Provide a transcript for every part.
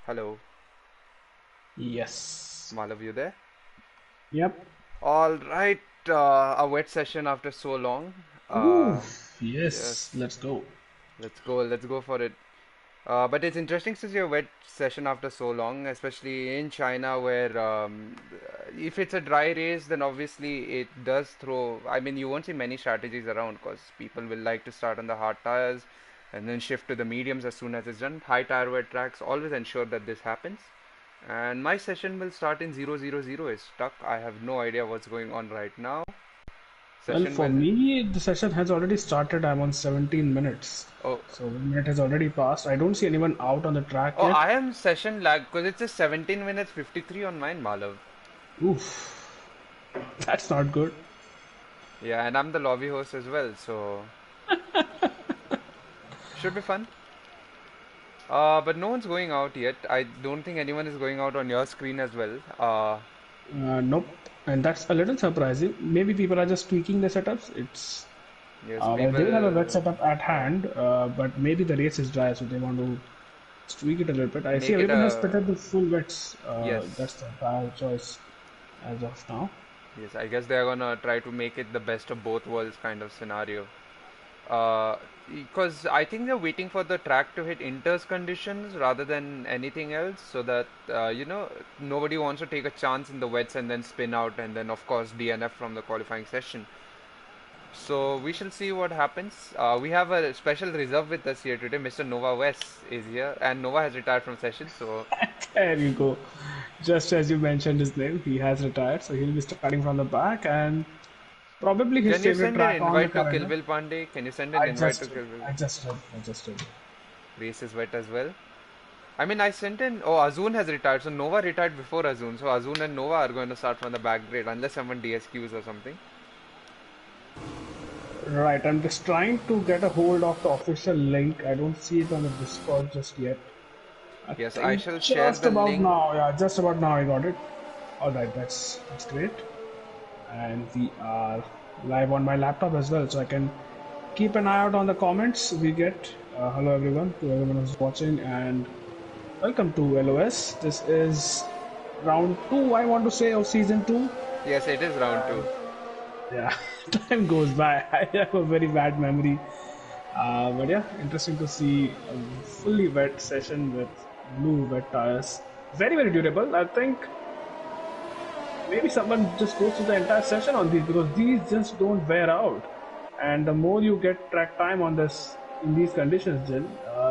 Hello, Yes. Malav, you there? Yep. All right, a wet session after so long. Ooh, Uh, yes. yes, Let's go. let's go for it. But it's interesting to see a wet session after so long, especially in China, where if it's a dry race, then obviously it does throw. I mean, you won't see many strategies around because people will like to start on the hard tires and then shift to the mediums as soon as it's done. High tire wear tracks always ensure that this happens. And my session will start in 000 is stuck. I have no idea what's going on right now. Well, Session for will. me, the session has already started. I'm on 17 minutes. Oh, So 1 minute has already passed. I don't see anyone out on the track oh, yet. I am session lag because it says 17 minutes 53 on mine, Malav. Oof. That's not good. Yeah, and I'm the lobby host as well, so should be fun. But no one's going out yet. I don't think anyone is going out on your screen as well. Nope. And that's a little surprising. Maybe people are just tweaking the setups. Yes, Well, they will have a wet people. setup at Yeah, hand, but maybe the race is dry, so they want to tweak it a little bit. I see make it everyone has a. set up the full wets. Yes, That's the entire choice as of now. yes. I guess they're gonna try to make it the best of both worlds kind of scenario. Because I think they're waiting for the track to hit Inter's conditions rather than anything else, so that nobody wants to take a chance in the wets and then spin out, and then of course DNF from the qualifying session. So we shall see what happens. We have a special reserve with us here today. Mr. Nova West is here, and Nova has retired from session. So There you go. Just as you mentioned his name, he has retired, so he'll be starting from the back and probably his can you favorite send an track on the invite to calendar. Kilville Pandey? Can you send an I invite just to did. Kilville? I just did. Race is wet as well. I mean, I sent in. Oh, Azun has retired, so Nova retired before Azun. So Azun and Nova are going to start from the back grid unless someone DSQs or something. Right, I'm just trying to get a hold of the official link. I don't see it on the Discord just yet. I Yes, I think shall share just the about link. now. Yeah, just about now I got it. All right, that's great. And we are live on my laptop as well, so I can keep an eye out on the comments we get. Hello everyone, to everyone who's watching, and welcome to LOS. This is round two, I want to say, of season two. Yes, it is round two. Yeah, time goes by. I have a very bad memory. But yeah, interesting to see a fully wet session with blue wet tires. Very, very durable. I think maybe someone just goes through the entire session on these because these just don't wear out. And the more you get track time on this in these conditions, Jill,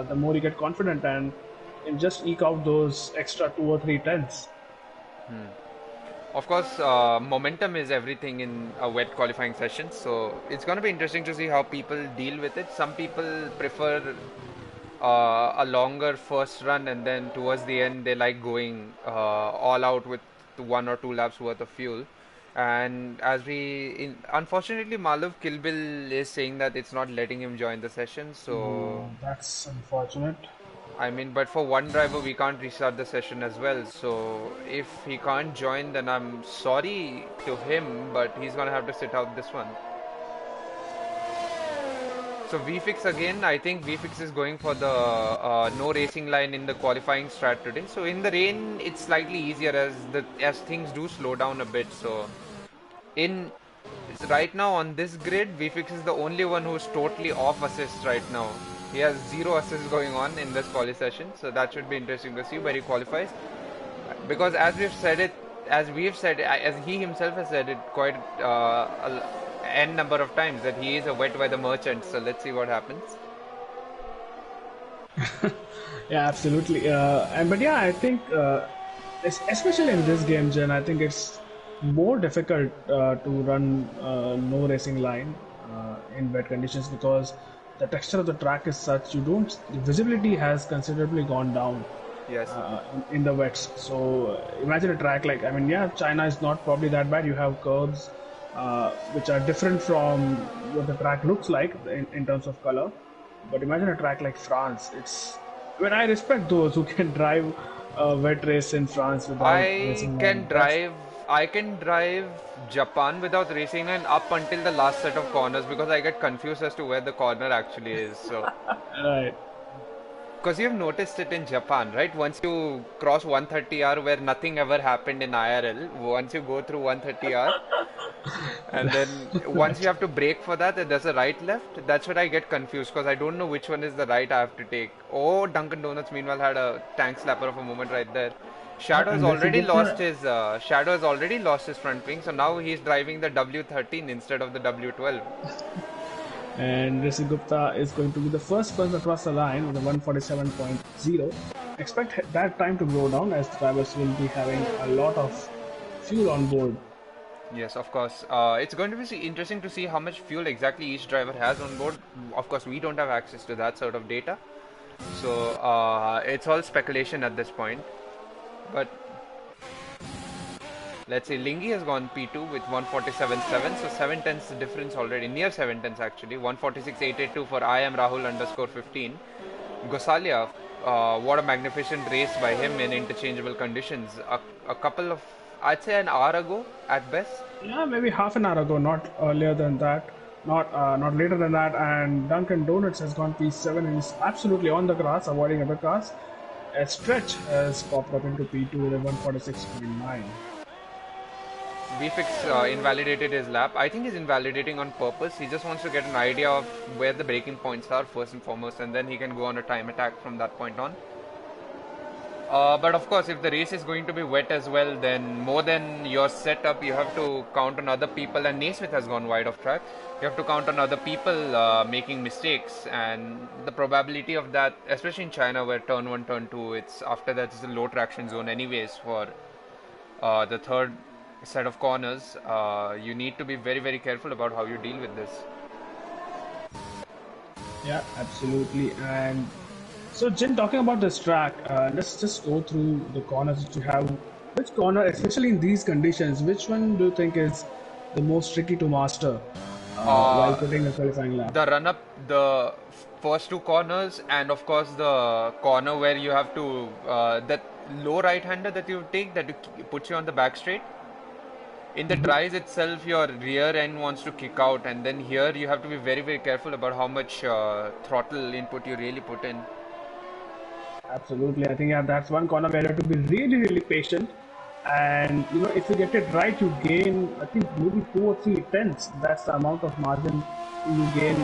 the more you get confident and can just eke out those extra 2 or 3 tenths. Of course, momentum is everything in a wet qualifying session, so it's going to be interesting to see how people deal with it. Some people prefer a longer first run, and then towards the end, they like going all out with 1 or 2 laps worth of fuel. And unfortunately, Malav Kilbil is saying that it's not letting him join the session, so That's unfortunate. I mean, but for one driver, we can't restart the session as well. So if he can't join, then I'm sorry to him, but he's gonna have to sit out this one. So VFix again, I think VFix is going for the no racing line in the qualifying strat today. So in the rain, it's slightly easier as things do slow down a bit. So in right now on this grid, VFix is the only one who's totally off assist right now. He has zero assists going on in this quali session, so that should be interesting to see where he qualifies. Because as we've said, as he himself has said it quite n number of times that he is a wet weather merchant. So let's see what happens. Yeah, absolutely. And but yeah, I think especially in this game, Jen, I think it's more difficult to run no racing line in wet conditions because the texture of the track is such you don't the visibility has considerably gone down Yes. in the wets. So imagine a track like, I mean, yeah, China is not probably that bad. You have curbs which are different from what the track looks like in terms of color. But imagine a track like France. When I respect those who can drive a wet race in France without I racing can line. That's drive. I can drive Japan without racing line up until the last set of corners because I get confused as to where the corner actually is. So, right. because you've noticed it in Japan, right? Once you cross 130R where nothing ever happened in IRL, once you go through 130R, and then once you have to brake for that, there's a right left. That's where I get confused because I don't know which one is the right I have to take. Oh, Dunkin' Donuts meanwhile had a tank slapper of a moment right there. And Shadow has already lost his front wing, so now he's driving the W13 instead of the W12. And Rishi Gupta is going to be the first person across the line with a 147.0. Expect that time to go down as the drivers will be having a lot of fuel on board. Yes, of course. It's going to be interesting to see how much fuel exactly each driver has on board. Of course, we don't have access to that sort of data, so it's all speculation at this point. But let's say Lingi has gone P2 with 147.7, so 7 tenths difference already, near 7 tenths actually. 146.882 for I am Rahul underscore 15. Gosalia, what a magnificent race by him in interchangeable conditions. A couple of, I'd say an hour ago at best. Yeah, maybe half an hour ago, not earlier than that, not later than that. And Dunkin' Donuts has gone P7 and is absolutely on the grass, avoiding other cars. A Stretch has popped up into P2 with a 146.9. VFix invalidated his lap. I think he's invalidating on purpose. He just wants to get an idea of where the braking points are first and foremost, and then he can go on a time attack from that point on. But of course, if the race is going to be wet as well, then more than your setup, you have to count on other people. And Naismith has gone wide of track. You have to count on other people making mistakes, and the probability of that, especially in China, where turn 1, turn 2, it's after that it's a low traction zone anyways for the third set of corners. You need to be very, very careful about how you deal with this. Yeah, absolutely. And so, Jin, talking about this track, let's just go through the corners that you have. Which corner, especially in these conditions, which one do you think is the most tricky to master while putting the qualifying lap? The run-up, the first two corners, and of course the corner where you have to, that low right-hander that you take that puts you on the back straight. In the dries itself, your rear end wants to kick out, and then here you have to be very, very careful about how much throttle input you really put in. Absolutely. I think that's one corner where you have to be really, really patient. And if you get it right, you gain, I think, maybe 2 or 3 tenths. That's the amount of margin you gain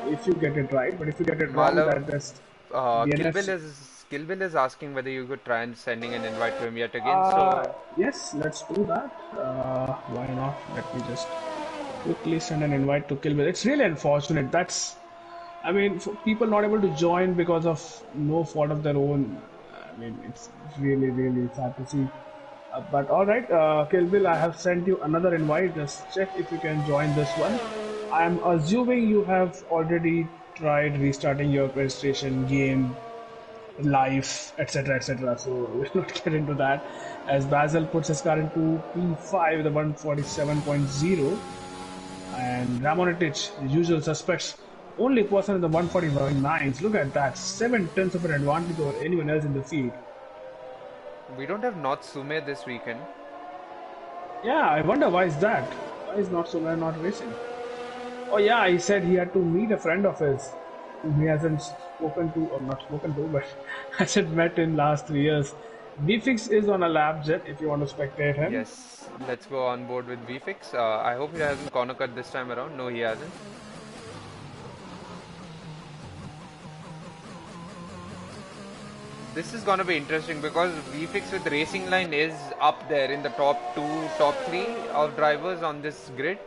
if you get it right. But if you get it wrong, that just Kill Bill is asking whether you could try and sending an invite to him yet again. So yes, let's do that. Why not? Let me just quickly send an invite to Kill Bill. It's really unfortunate. I mean, for people not able to join because of no fault of their own. I mean, it's really, really sad to see. But alright, Kill Bill, I have sent you another invite. Just check if you can join this one. I am assuming you have already tried restarting your registration game, life, etc. etc. So we'll not get into that. As Basil puts his car into P5 with a 147.0. And Ramonitic, the usual suspects, only person in the 149s. Look at that, 7 tenths of an advantage over anyone else in the field. We don't have Natsume this weekend. Yeah, I wonder why is that? Why is Natsume not racing? Oh yeah, he said he had to meet a friend of his whom he hasn't spoken to, or not spoken to, but hasn't met in last 3 years. VFix is on a lap jet if you want to spectate him. Yes, let's go on board with VFix. I hope he hasn't corner cut this time around. No, he hasn't. This is gonna be interesting because VFix with Racing Line is up there in the top 2, top 3 of drivers on this grid.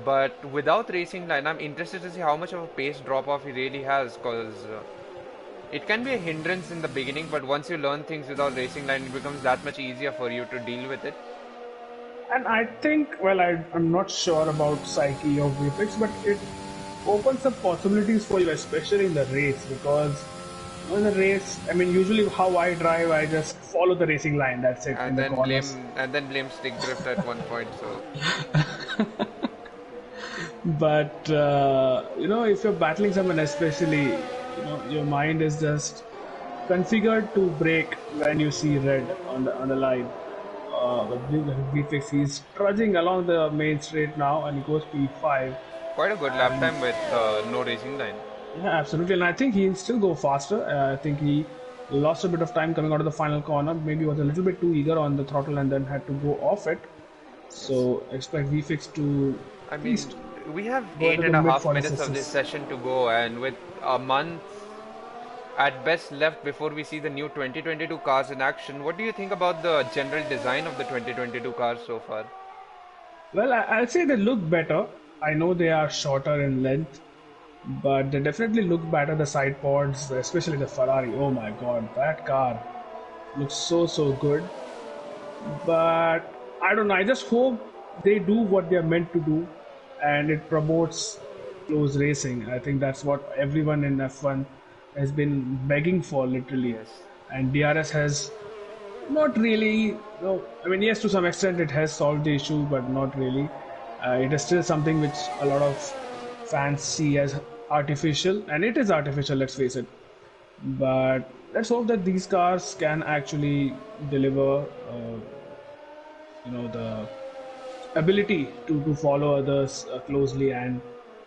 But without Racing Line, I'm interested to see how much of a pace drop-off he really has, because it can be a hindrance in the beginning, but once you learn things without Racing Line, it becomes that much easier for you to deal with it. And I think, well, I'm not sure about psyche of VFX, but it opens up possibilities for you, especially in the race, because in the race, I mean, usually how I drive, I just follow the Racing Line, that's it. And then blame stick drift at one point, so... But if you're battling someone, especially, your mind is just configured to brake when you see red on the line. But VFX, he's trudging along the main straight now, and he goes P5. Quite a good lap time with no Racing Line. Yeah, absolutely. And I think he'll still go faster. I think he lost a bit of time coming out of the final corner. Maybe was a little bit too eager on the throttle and then had to go off it. Yes. So expect VFix to I at mean, least we have go eight into the and a mid half minutes of this 46s. session to go, and with a month at best left before we see the new 2022 cars in action, what do you think about the general design of the 2022 cars so far? Well, I'll say they look better. I know they are shorter in length, but they definitely look better. The side pods, especially the Ferrari. Oh my God, that car looks so good. But I don't know. I just hope they do what they're meant to do, and it promotes close racing. I think that's what everyone in F1 has been begging for, literally. Yes. And DRS has not really. No, I mean, yes, to some extent, it has solved the issue, but not really. It is still something which a lot of fans see as artificial, and it is artificial. Let's face it. But let's hope that these cars can actually deliver. The ability to follow others closely, and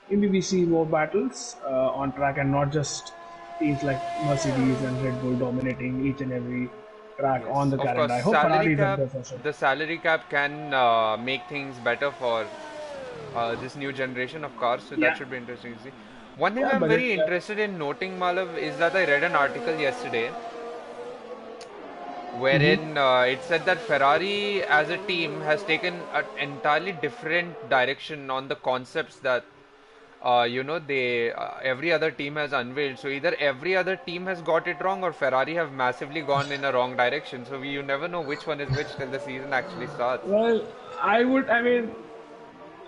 maybe we see more battles on track and not just teams like Mercedes and Red Bull dominating each and every track on Yes, the of course, calendar. I hope salary Ferrari is up cap, there for sure. the salary cap can make things better for this new generation of cars, so that Yeah, should be interesting to see. One thing yeah, I'm budget very cap. interested in noting, Malav, is that I read an article yesterday Mm-hmm. wherein it said that Ferrari as a team has taken an entirely different direction on the concepts that they every other team has unveiled. So either every other team has got it wrong or Ferrari have massively gone in a wrong direction. So you never know which one is which till the season actually starts. Well, I mean,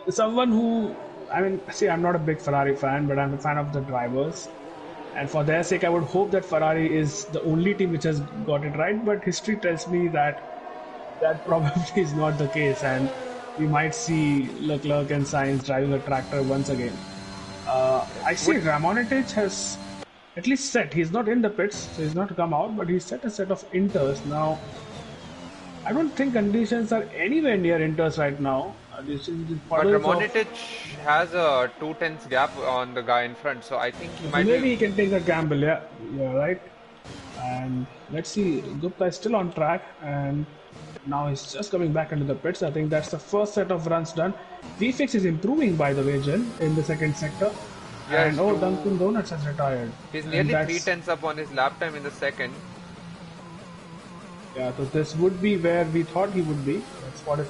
someone who, I mean, see, I'm not a big Ferrari fan, but I'm a fan of the drivers. And for their sake, I would hope that Ferrari is the only team which has got it right. But history tells me that that probably is not the case, and we might see Leclerc and Sainz driving a tractor once again. I Yes. see Ramonetich has at least set. He's not in the pits, so he's not come out, but he's set a set of inters. Now, I don't think conditions are anywhere near inters right now. This is the But puddles of. Ramonicic has a 2 tenths gap on the guy in front, so I think he So might be. maybe he can take a gamble. Yeah, you're right. And let's see, Gupta is still on track, and now he's just coming back into the pits. I think that's the first set of runs done. VFX is improving, by the way, Jen, in the second sector. Yes, And oh, two. Dunkin' Donuts has retired. He's And nearly three that's, tenths up on his lap time in the second. yeah, so this would be where we thought he would be. That's what is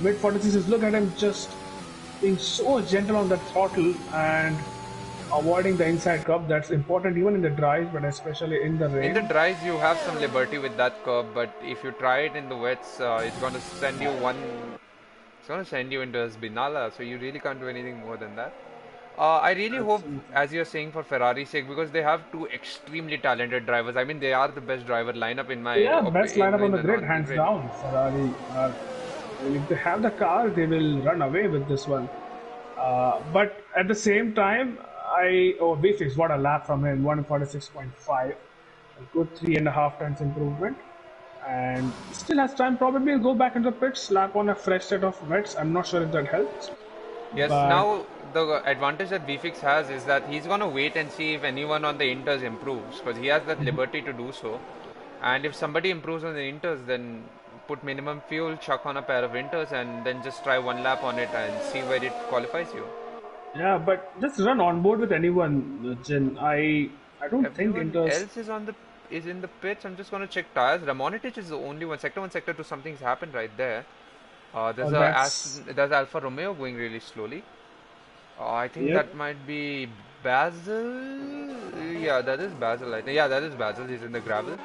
mid 46s. Look at him just being so gentle on the throttle and avoiding the inside curb. That's important even in the drives, but especially in the In the rain. dries, you have some liberty with that curb, but if you try it in the wets, it's going to send you one. It's going to send you into a Spinala, so you really can't do anything more than that. I really hope, Absolutely. as you're saying, for Ferrari's sake, because they have two extremely talented drivers. I mean, they are the best driver lineup in my Yeah, best lineup on in the the grid, on the hands grid. down. Ferrari are, well, if they have the car, they will run away with this one. But at the same time, BFix, what a lap from him, 146.5, a good 3.5 times improvement, and still has time. Probably will go back into the pits, slap on a fresh set of wets. I'm not sure if that helps, Yes, but now the advantage that VFix has is that he's going to wait and see if anyone on the inters improves, because he has that liberty to do so. And if somebody improves on the inters, then put minimum fuel, chuck on a pair of inters, and then just try one lap on it and see where it qualifies you. yeah, but just run on board with anyone, Jin. I don't think Everyone Inter's. else is in the pits. I'm just going to check tires. Ramonicic is the only one. Sector one, sector two. Something's happened right there. Oh, that's There's Alfa Romeo going really slowly. I think yep. that might be Basil. Yeah, that is Basil. I think. Yeah, that is Basil. He's in the gravel.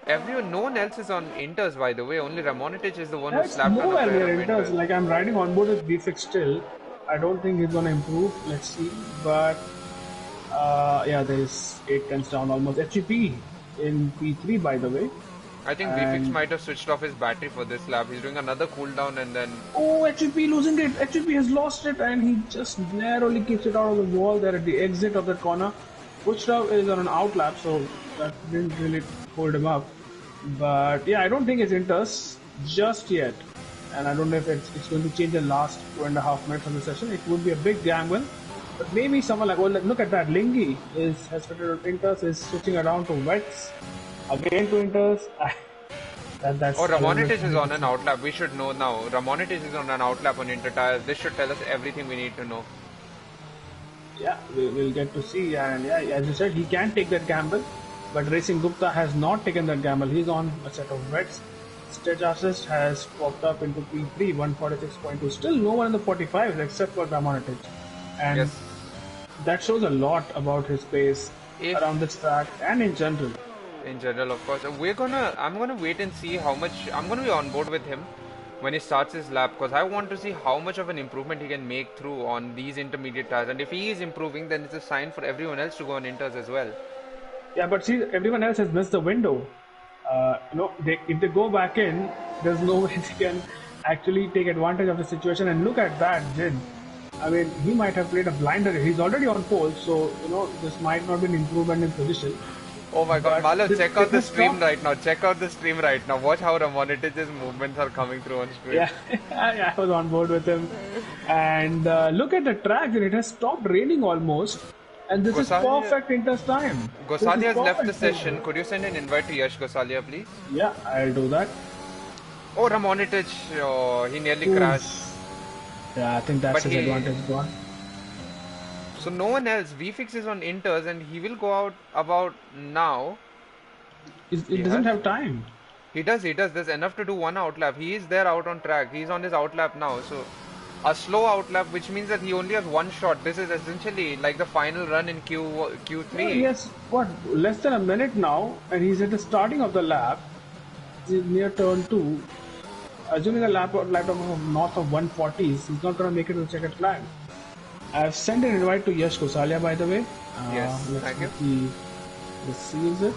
No one else is on inters, by the way. Only Ramonicic is the one who That's slapped on a nowhere pair near of Inters. inters. Like I'm riding on board with BFX still. I don't think he's gonna improve. Let's see. But yeah, there's 8 tenths down almost. HEP in P3 by the way. I think VFX And might have switched off his battery for this lap. He's doing another cooldown and then. oh, HEP losing it. HEP has lost it and he just narrowly keeps it out of the wall there at the exit of that corner. Kucherov is on an outlap, so that didn't really hold him up. But yeah, I don't think it's Inters just yet. And I don't know if it's going to change the last 2.5 minutes of the session. It would be a big gamble But maybe someone like, oh, look at that. Lingy has started to Inters, is switching around to Wets. Again to Inters. That's Oh, a little bit Ramonitich is funny on to an see. outlap. We should know now. Ramonitich is on an outlap on Inter tires. This should tell us everything we need to know. Yeah, we'll get to see. And yeah, as you said, he can take that gamble. But Racing Gupta has not taken that gamble. He's on a set of Wets. Stage assist has popped up into P3, 146.2. Still no one in the 45s except for Ramonitich. And Yes. that shows a lot about his pace If around this track and in general. in general, of course, I'm gonna wait and see how much. I'm gonna be on board with him when he starts his lap because I want to see how much of an improvement he can make through on these intermediate tires. And if he is improving, then it's a sign for everyone else to go on inters as well. Yeah, but see, everyone else has missed the window. If they go back in, there's no way they can actually take advantage of the situation. And look at that, Jin. I mean, he might have played a blinder. He's already on pole, so this might not be an improvement in position. Oh my God, But Malav, check out the this stream stop- right now. Check out the stream right now. Watch how Ramonitich's movements are coming through on screen. Yeah, I was on board with him. And look at the track, and it has stopped raining almost. And this Gosalia- is perfect Inter's time. This is Gosalia has left the perfect session. Inter. Could you send an invite to Yash Gosalia, please? Yeah, I'll do that. Oh, Ramonitich, oh, he nearly crashed. Yeah, I think that's But his he- advantage gone. So no one else. VFix is on inters and he will go out about now. It doesn't have time. He does. There's enough to do one outlap. He is there out on track. He's on his outlap now. So a slow outlap, which means that he only has one shot. This is essentially like the final run in Q3. Yes, what, less than a minute now, and he's at the starting of the lap. He's near turn 2. Assuming a lap of north of 140s, he's not going to make it to the checkered flag. I've sent an invite to Yash Gosalia, by the way. Yes, Let's thank see you. if he receives it.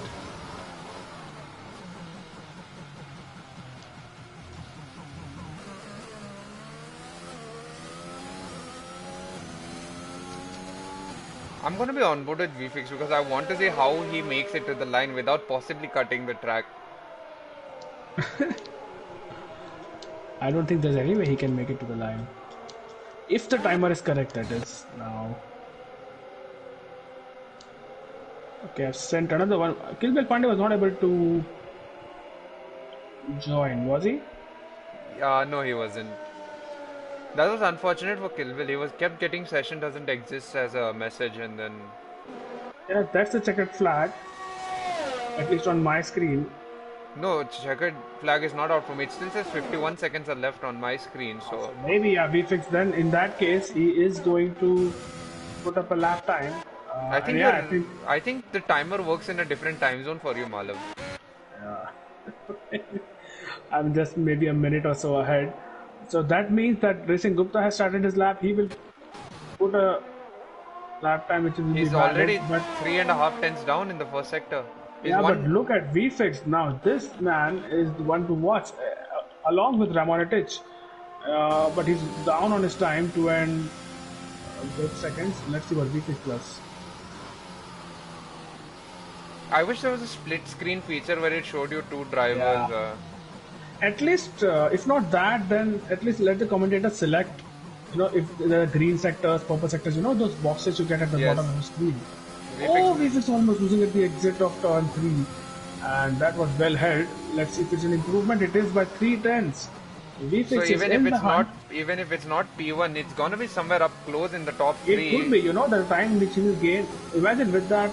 I'm gonna be on board with VFix because I want to see how he makes it to the line without possibly cutting the track. I don't think there's any way he can make it to the line. If the timer is correct, that is. Now. Okay, I've sent another one. Kilbel Pandey was not able to join, was he? No, he wasn't. That was unfortunate for Kilville. He was kept getting session doesn't exist as a message, and then Yeah, that's the checkered flag. At least on my screen. no, checkered flag is not out for me. It still says 51 seconds are left on my screen. So Maybe, yeah, VFix then. In that case, he is going to put up a lap time. I think yeah, I think the timer works in a different time zone for you, Malav. I'm just maybe a minute or so ahead. So that means that Racing Gupta has started his lap. He will put a lap time which will be He's valid, already but 3.5 tenths down in the first sector. He's yeah, but one. look at VFix now. This man is the one to watch, along with Ramonitich. But he's down on his time, 2 and 8 seconds. Let's see what VFix does. I wish there was a split screen feature where it showed you two drivers. Yeah. At least, if not that, then at least let the commentator select. If there are green sectors, purple sectors, those boxes you get at the Yes. bottom of the screen. VFX VFX almost losing at the exit of turn 3, and that was well held. Let's see if it's an improvement. It is by 3 tenths. VFX So is even in if the it's hunt. even if it's not P1, it's gonna be somewhere up close in the top It three. could be, the time which he will gain. Imagine with that,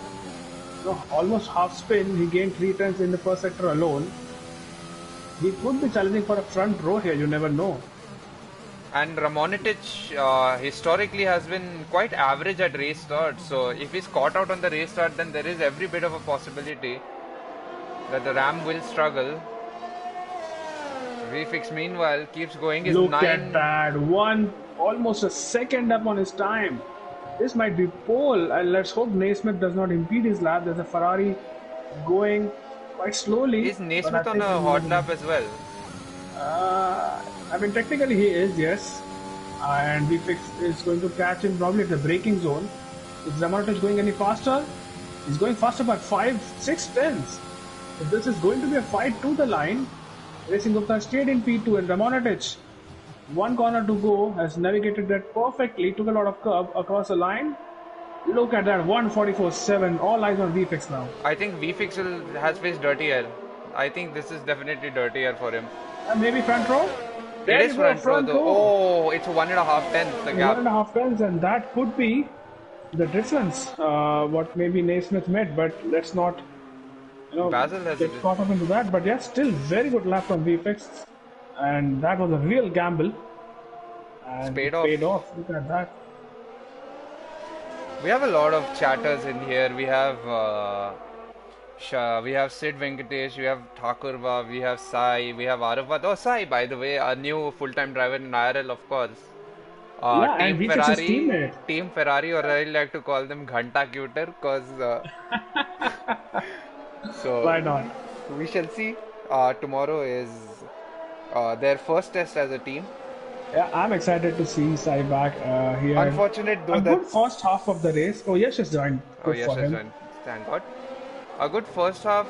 almost half spin, he gained 3 tenths in the first sector alone. He could be challenging for a front row here. You never know. And Ramonitich historically has been quite average at race start. So if he's caught out on the race start, then there is every bit of a possibility that the Ram will struggle. VFix meanwhile keeps going. His Look 9. at that. Almost a second up on his time. This might be pole, and let's hope Naismith does not impede his lap. There's a Ferrari going quite slowly. Is but I Naismith on think a he hot will- lap as well? I mean, technically he is, yes. And VFix is going to catch him probably at the braking zone. Is Ramonitich going any faster? He's going faster by 5-6 tenths. If this is going to be a fight to the line, Racing Gupta stayed in P2 and Ramonitich One corner to go, has navigated that perfectly, took a lot of curve across the line. Look at that, 144.7. All eyes on VFX now. I think VFix has faced dirty air. I think this is definitely dirty air for him. And maybe front row. It There is you go, front row front though. row. Oh, it's 1.5 tenths the One gap. and a half tens, and that could be the difference. What maybe Naismith made, but let's not, Basil has get caught up into that. But yeah, still very good lap from VFX, and that was a real gamble, and paid it off. paid off. Look at that. We have a lot of chatters in here. We have Sid Venkatesh, we have Thakurva, we have Sai, we have Arafat. Oh, Sai, by the way, our new full-time driver in IRL, of course. Yeah, and VFX's teammate. Team Ferrari, or I like to call them Ghanta Cuter, because Why so not? we shall see. Tomorrow is their first test as a team. Yeah, I'm excited to see Sai back here. Unfortunate though A good that first half of the race. Oh, Yash has joined. oh Good yes, for yes, him. and thank God. A good first half.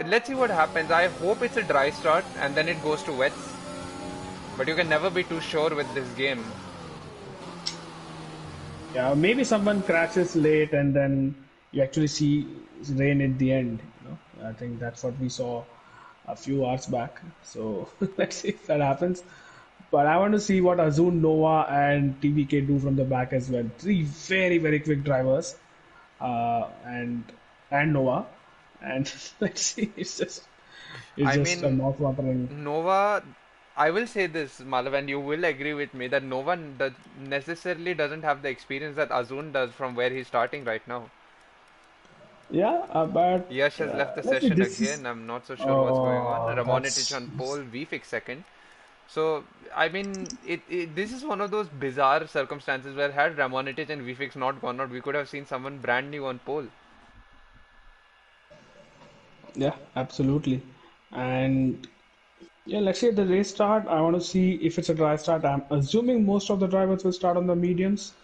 Let's see what happens. I hope it's a dry start and then it goes to wets. But you can never be too sure with this game. Yeah, maybe someone crashes late and then you actually see rain at the end. I think that's what we saw a few hours back. So let's see if that happens. But I want to see what Azun, Nova, and TBK do from the back as well. Three very very quick drivers, and Nova, and let's see. It's I just a mean, mouth-watering. Nova, I will say this, Malav, and you will agree with me that Nova necessarily doesn't have the experience that Azun does from where he's starting right now. Yeah, but Yash has left the let's see. session This is again. I'm not so sure what's going on. Ramonitich that's on pole, VFix second. So, I mean, this is one of those bizarre circumstances where had Ramonitich and VFix not gone out, we could have seen someone brand new on pole. yeah, absolutely. And yeah, let's say the race start. I want to see if it's a dry start. I'm assuming most of the drivers will start on the mediums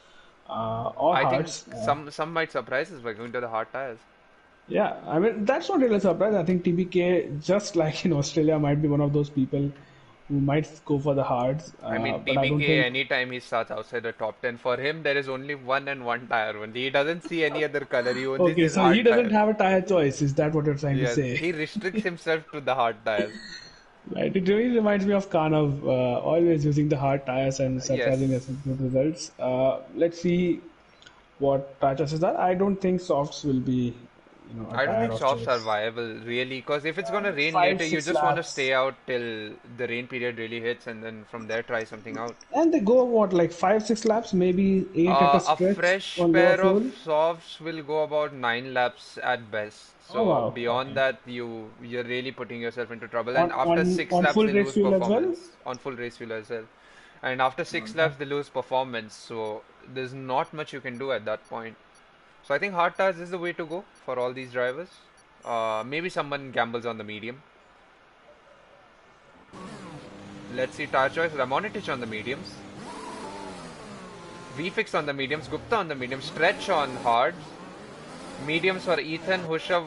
or I think hards. some might surprise us by going to the hard tires. Yeah, I mean that's not really a surprise. I think TBK, just like in Australia, might be one of those people who might go for the hards. I mean, But I don't TBK, think. anytime he starts outside the top 10, for him there is only one and one tire only. He doesn't see any other color, he only Okay, sees so he hard doesn't tires. have a tire choice. Is that what you're trying to Yes, say? he restricts himself to the hard tires. Right. It really reminds me of Kanav, always using the hard tires and Yes. surprising us with good results. Let's see what tire choices are. I don't think softs will be, a I don't tire think of softs are choice. viable, really, because if it's gonna rain Five, later, you six just want to laps. stay out till the rain period really hits and then from there try something out. And they go what, like 5, 6 laps, maybe eight at a A stretch fresh on lower pair of fuel. softs will go about 9 laps at best. Oh So wow, beyond okay. that, you're really putting yourself into trouble. On And after on six on laps, full they race lose fuel as well. performance on full race fuel as well. And after 6 laps, they lose performance. So there's not much you can do at that point. So I think hard tires is the way to go for all these drivers. Maybe someone gambles on the medium. Let's see tire choice. Ramonitich on the mediums. VFix on the mediums. Gupta on the mediums. Stretch on hards. Mediums for Ethan, Hushav.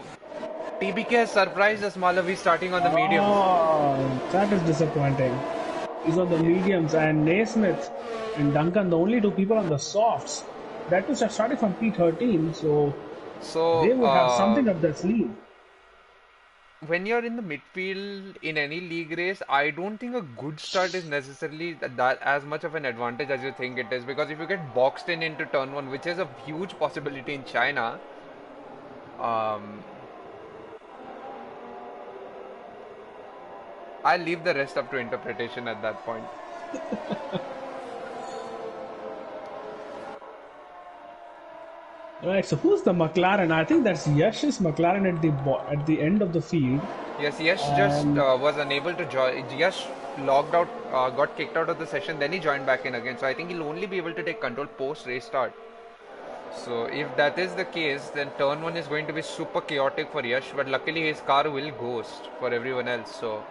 TBK has surprised us, Malavi, starting on the mediums. Oh, that is disappointing. These are the mediums, and Naismith and Duncan, the only two people on the softs. That was starting from P13, so So, they would have something up their sleeve. when you're in the midfield in any league race, I don't think a good start is necessarily that as much of an advantage as you think it is. Because if you get boxed in into turn one, which is a huge possibility in China, um, I'll leave the rest up to interpretation at that point. Right, so who's the McLaren? I think that's Yash's McLaren at at the end of the field. Yes, Yash just And was unable to join. Yash logged out, got kicked out of the session, then he joined back in again. So I think he'll only be able to take control post race start. So if that is the case, then turn one is going to be super chaotic for Yash, but luckily his car will ghost for everyone else. So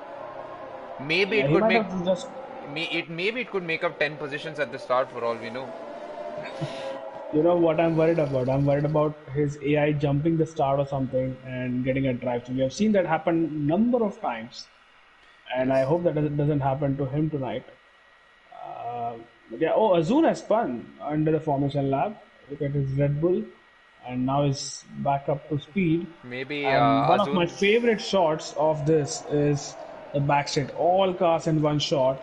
maybe yeah, it he could might make have just. maybe it could make up 10 positions at the start for all we know. You know what I'm worried about? I'm worried about his AI jumping the start or something and getting a drive. So we have seen that happen number of times, and I Yes. hope that doesn't happen to him tonight. Yeah, oh, Azun has spun under the formation lap. Look at his Red Bull, and now is back up to speed. Maybe And one of my Azun's. favorite shots of this is the backstreet, all cars in one shot.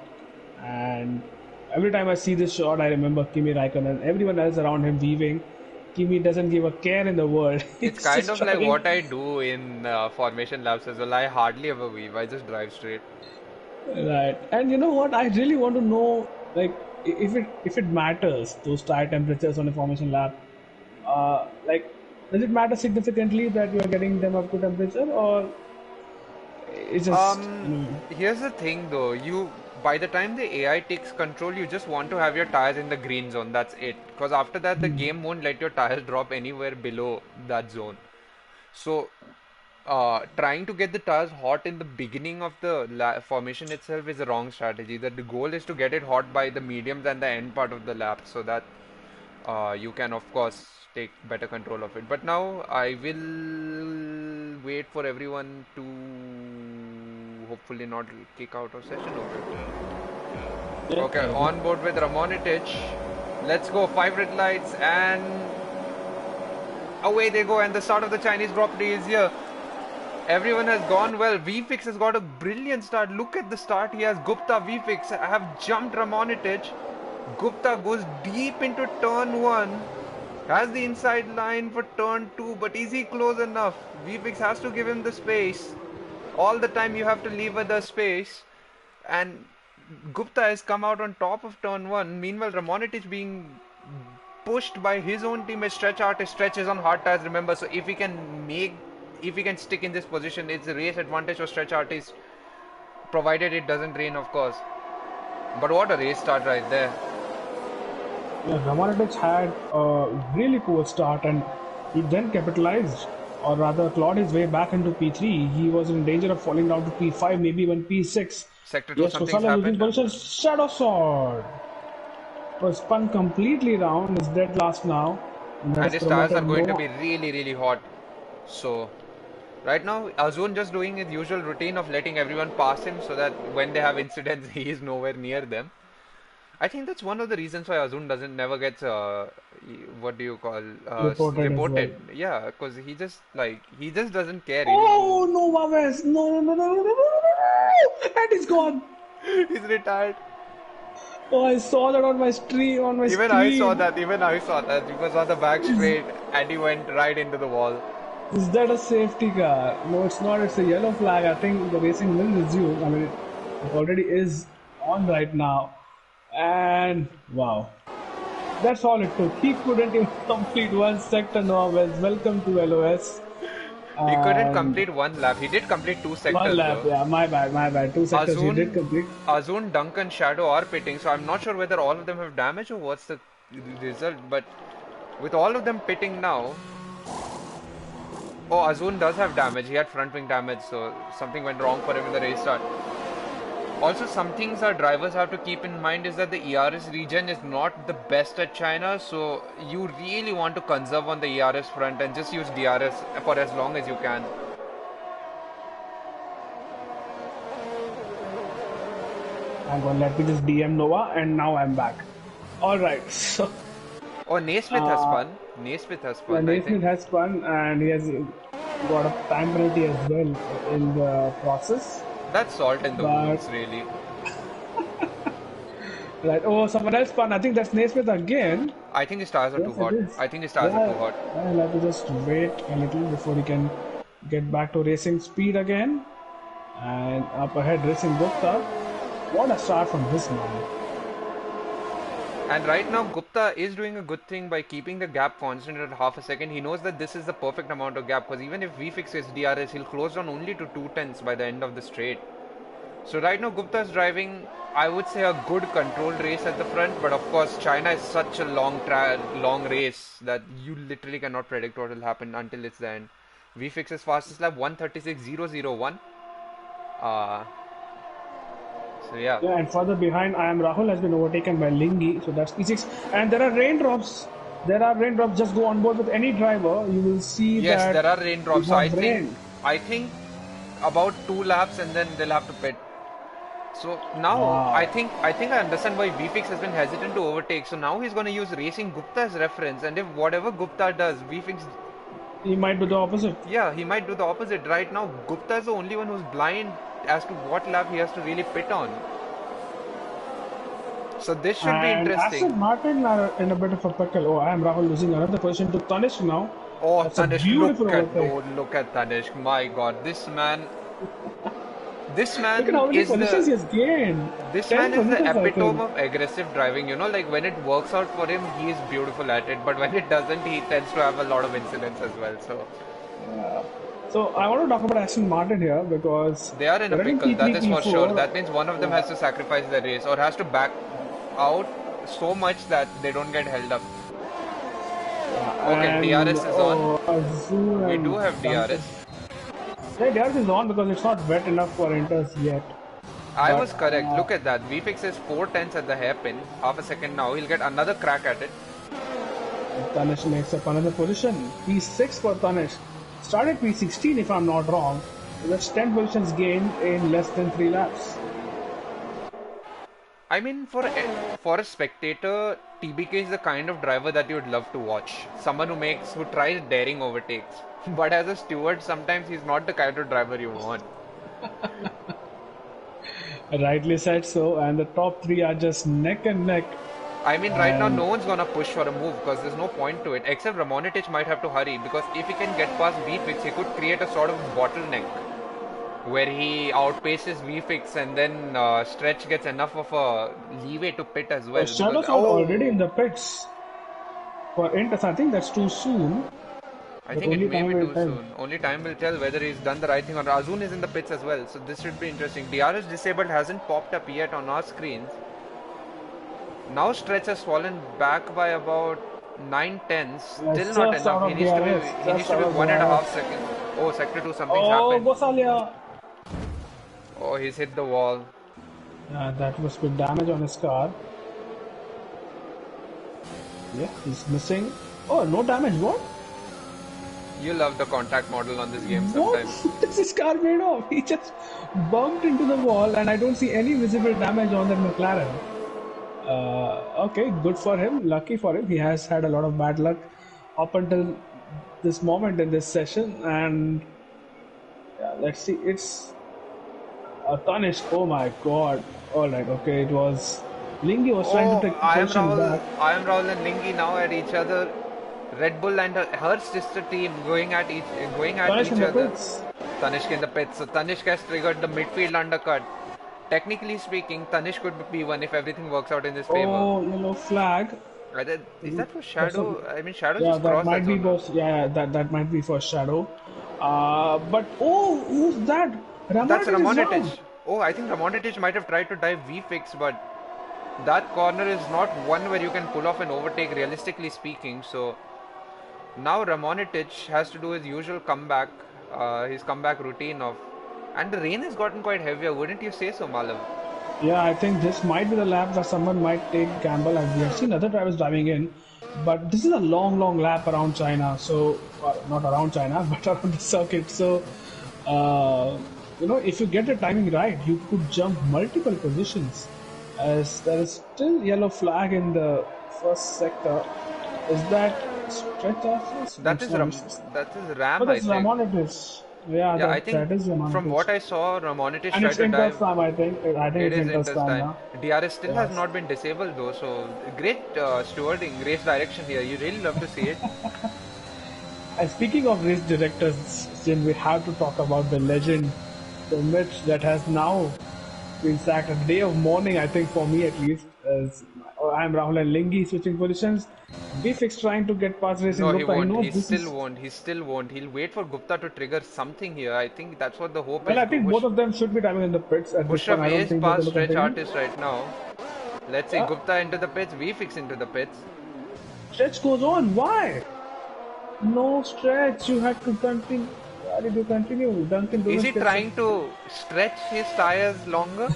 And every time I see this shot, I remember Kimi Raikkonen, everyone else around him weaving. Kimi doesn't give a care in the world. It's He's kind just of like driving. what I do in formation laps as well. I hardly ever weave. I just drive straight. Right. And you know what? I really want to know, like, if it matters those tire temperatures on a formation lap. Like, does it matter significantly that you are getting them up to temperature, or it's just Here's the thing though. By the time the AI takes control, you just want to have your tires in the green zone. That's it. Because after that, the game won't let your tires drop anywhere below that zone. So, trying to get the tires hot in the beginning of the formation itself is a wrong strategy. That the goal is to get it hot by the mediums and the end part of the lap, so that you can of course take better control of it. But now I will wait for everyone to hopefully not kick out of session over it. yeah. Okay, on board with Ramonitic. Let's go. 5 red lights and away they go. And the start of the Chinese Grand Prix is here. Everyone has gone well. VFix has got a brilliant start. Look at the start. He has Gupta, VFix have jumped Ramonitic. Gupta goes deep into turn 1. Has the inside line for turn 2, but is he close enough? VFix has to give him the space. All the time you have to leave with the space. And Gupta has come out on top of turn 1. Meanwhile, Ramonic being pushed by his own teammate Stretch Artist. Stretch is on hard tires, remember. So if he can stick in this position, it's a race advantage for Stretch Artist, provided it doesn't rain, of course. But what a race start right there. Yeah, Ramonic had a really poor start, and he then capitalized, or rather clawed his way back into P3. He was in danger of falling down to P5, maybe even P6. Sector 2, Yes, something's Kosala losing happened. position. Shadow Sword was spun completely round. Is dead last now. And his tires are going to be really, really hot. So, right now, Azun just doing his usual routine of letting everyone pass him so that when they have incidents, he is nowhere near them. I think that's one of the reasons why Azun never gets what do you call reported. Well. Yeah, because he just doesn't care. Oh no, Maves! No! And he's gone. He's retired. Oh, I saw that on my stream. Even I saw that. Even I saw that. He was on the back straight and he went right into the wall. Is that a safety car? No, it's not. It's a yellow flag. I think the racing will resume. I mean, it already is on right now. And wow, that's all it took. He couldn't even complete one sector. No, welcome to LOS. He couldn't complete one lap. He did complete 2 sectors. One lap, though. yeah, my bad. 2 sectors he did complete. Azun, Duncan, Shadow are pitting, so I'm not sure whether all of them have damage or what's the result. But with all of them pitting now, oh, Azun does have damage. He had front wing damage, so something went wrong for him in the race start. Also, some things our drivers have to keep in mind is that the ERS region is not the best at China, so you really want to conserve on the ERS front and just use DRS for as long as you can. Hang on, let me just DM Nova, and now I'm back. Alright, so. Oh, Naismith has spun. Naismith has spun. Yeah, Naismith has spun, and he has got a time penalty as well in the process. That's salt in the wounds, really. Right. Oh, someone else spun. I think that's Naismith again. I think his tires are too hot. I think his tires are too hot. I'll have to just wait a little before he can get back to racing speed again. And up ahead, racing Gupta. What a start from this man. And right now, Gupta is doing a good thing by keeping the gap constant at half a second. He knows that this is the perfect amount of gap, because even if VFix his DRS, he'll close down only to 2/10 by the end of the straight. So right now, Gupta is driving, I would say, a good controlled race at the front. But of course, China is such a long race that you literally cannot predict what will happen until it's the end. VFix's fastest lap 1:36.001. So yeah. Yeah, and further behind, I am Rahul has been overtaken by Lingi, so that's P6. And there are raindrops. Just go on board with any driver. You will see that. Yes, there are raindrops. So I think about 2 laps and then they'll have to pit. So now Wow. I understand why VFix has been hesitant to overtake. So now he's going to use Racing Gupta as reference, and if whatever Gupta does, VFix, He might do the opposite. yeah, he might do the opposite. Right now, Gupta is the only one who's blind as to what lap he has to really pit on. So this should be And interesting. Aston Martin are in a bit of a pickle. Oh, I am Rahul losing another position to Tanishq now. Oh, That's a Tanishq, beautiful overtake. look at Tanishq. My God, this Look at how man many is positions the he has gained. This 10 man is the positions, I epitome think. of aggressive driving. You know, like when it works out for him, he is beautiful at it. But when it doesn't, he tends to have a lot of incidents as well. So Yeah. So I want to talk about Aston Martin here because they are in a they're running pickle. That P3, is for sure. P4. That means one of them has Yeah. to sacrifice the race or has to back out so much that they don't get held up. Okay, And DRS is on. Azul We do and have Duncan. DRS. Yeah, theirs is on because it's not wet enough for inters yet. I But was correct. Look at that. VFix is 4 tenths at the hairpin. Half a second now. He'll get another crack at it. Tanish makes up another position. P6 for Tanish. Started P16 if I'm not wrong. That's 10 positions gained in less than 3 laps. I mean, for a spectator, TBK is the kind of driver that you would love to watch. Someone who tries daring overtakes. But as a steward, sometimes he's not the kind of driver you want. Rightly said so, and the top 3 are just neck and neck. I mean, right now, And no one's gonna push for a move because there's no point to it. Except Ramonitich might have to hurry because if he can get past VFix, he could create a sort of bottleneck where he outpaces VFix and then Stretch gets enough of a leeway to pit as well. Because Shadows are already in the pits for Inters. I think that's too soon, I but think it only may time be will too tell. soon. Only time will tell whether he's done the right thing or not. Azun is in the pits as well, so this should be interesting. DRS disabled hasn't popped up yet on our screens. Now Stretch has fallen back by about 9 tenths. Still Yes, not just out enough. of DRS. He needs Just to out be of one and a DRS. half seconds. Oh, sector 2, something's Oh, happened. Gosalia! Oh, he's hit the wall. That was good damage on his car. Yeah, he's missing. Oh, no damage. What? You love the contact model on this game What sometimes. is this car made of? He just bumped into the wall, and I don't see any visible damage on that McLaren. Okay, good for him. Lucky for him. He has had a lot of bad luck up until this moment in this session, and yeah, let's see. It's a Tanish. Oh my god. Alright, okay, it was. Lingy was trying to Oh, take the position back. I am Rahul and Lingy now at each other. Red Bull and her sister team going at Tanish each in the other. pits. Tanishq in the pits. So Tanishq has triggered the midfield undercut. Technically speaking, Tanishq could be P1 if everything works out in his favor. Oh, yellow flag. Is that for That's a, Shadow? I mean, Shadow yeah, just that crossed that might be zone. both. Yeah, that might be for Shadow. But oh, who's that? That's Ramonitich is wrong. Ramonitich. Oh, I think Ramonitich might have tried to dive V-fix, but that corner is not one where you can pull off an overtake, realistically speaking. So now Ramonitich has to do his usual comeback, his comeback routine of, and the rain has gotten quite heavier, wouldn't you say so, Malav? Yeah, I think this might be the lap where someone might take gamble, and we have seen other drivers driving in. But this is a long lap around China, so not around China, but around the circuit. So, if you get the timing right, you could jump multiple positions. As there is still yellow flag in the first sector. Is that stretch access? That Which is one Ram, is this? that is Oh, Ram, I that's think. Ramonitich. Yeah, Yeah, I that think is from Ramonitich. what I saw, Ramonitich And tried it's to Inter's dive. time, I think. I think It it's is Inter's Inter's time time. now. DRS still has Yes. not been disabled though, so great stewarding, race direction here. You really love to see it. And speaking of race directors, Jin, we have to talk about the legend, the Mitch that has now been sacked. A day of mourning, I think, for me at least. As I'm Rahul and Lingy switching positions. VFX trying to get past Racing No, he Gupta. He won't. knows He this still is. won't. He still won't. He'll wait for Gupta to trigger something here. I think that's what the hope Well, is. I think both of them should be diving in the pits at this point. Bushraf I don't is think they're past going to stretch continue. artist right now. Let's see, Yeah. Gupta into the pits, VFix into the pits. Stretch goes on. Why? No stretch. You had to continue. Why did you continue? Duncan Is Donuts he gets trying to stretch his tires longer?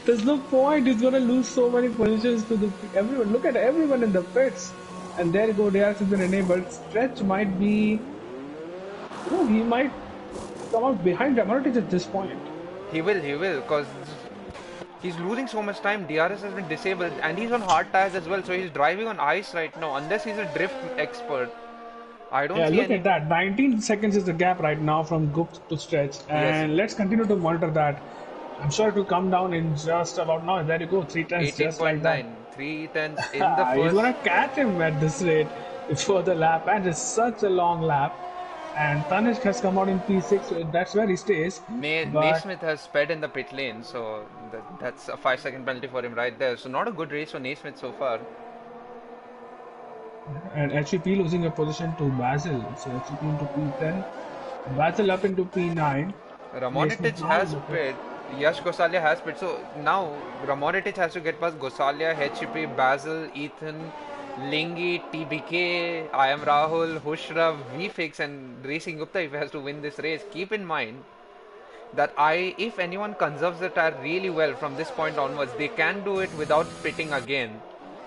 There's no point. He's gonna lose so many positions to the everyone. Look at everyone in the pits, and there you go. DRS has been enabled. Stretch might be, he might come out behind Ramonitich at this point. He will, because he's losing so much time. DRS has been disabled, and he's on hard tires as well, so he's driving on ice right now. Unless he's a drift expert, I don't Yeah, see look any. at that. 19 seconds is the gap right now from Gupt to Stretch, Yes, and let's continue to monitor that. I'm sure it will come down in just about now. There you go, 3 tenths, just like that. 18.9, 3 tenths in the He's first. gonna catch him at this rate before the lap, and it's such a long lap. And Tanishq has come out in P6, so that's where he stays. But Naismith has sped in the pit lane, so that's a 5 second penalty for him right there. So not a good race for Naismith so far. and HEP losing a position to Basil, so HEP into P10, Basil up into P9. Ramonitic Naismith now has looking. pit. Yash Gosalia has pit. So now Ramonitic has to get past Gosalia, HEP, Basil, Ethan, Lingi, TBK, I am Rahul, Hushrav, VFix, and Racing Gupta if he has to win this race. Keep in mind that if anyone conserves the tire really well from this point onwards, they can do it without pitting again,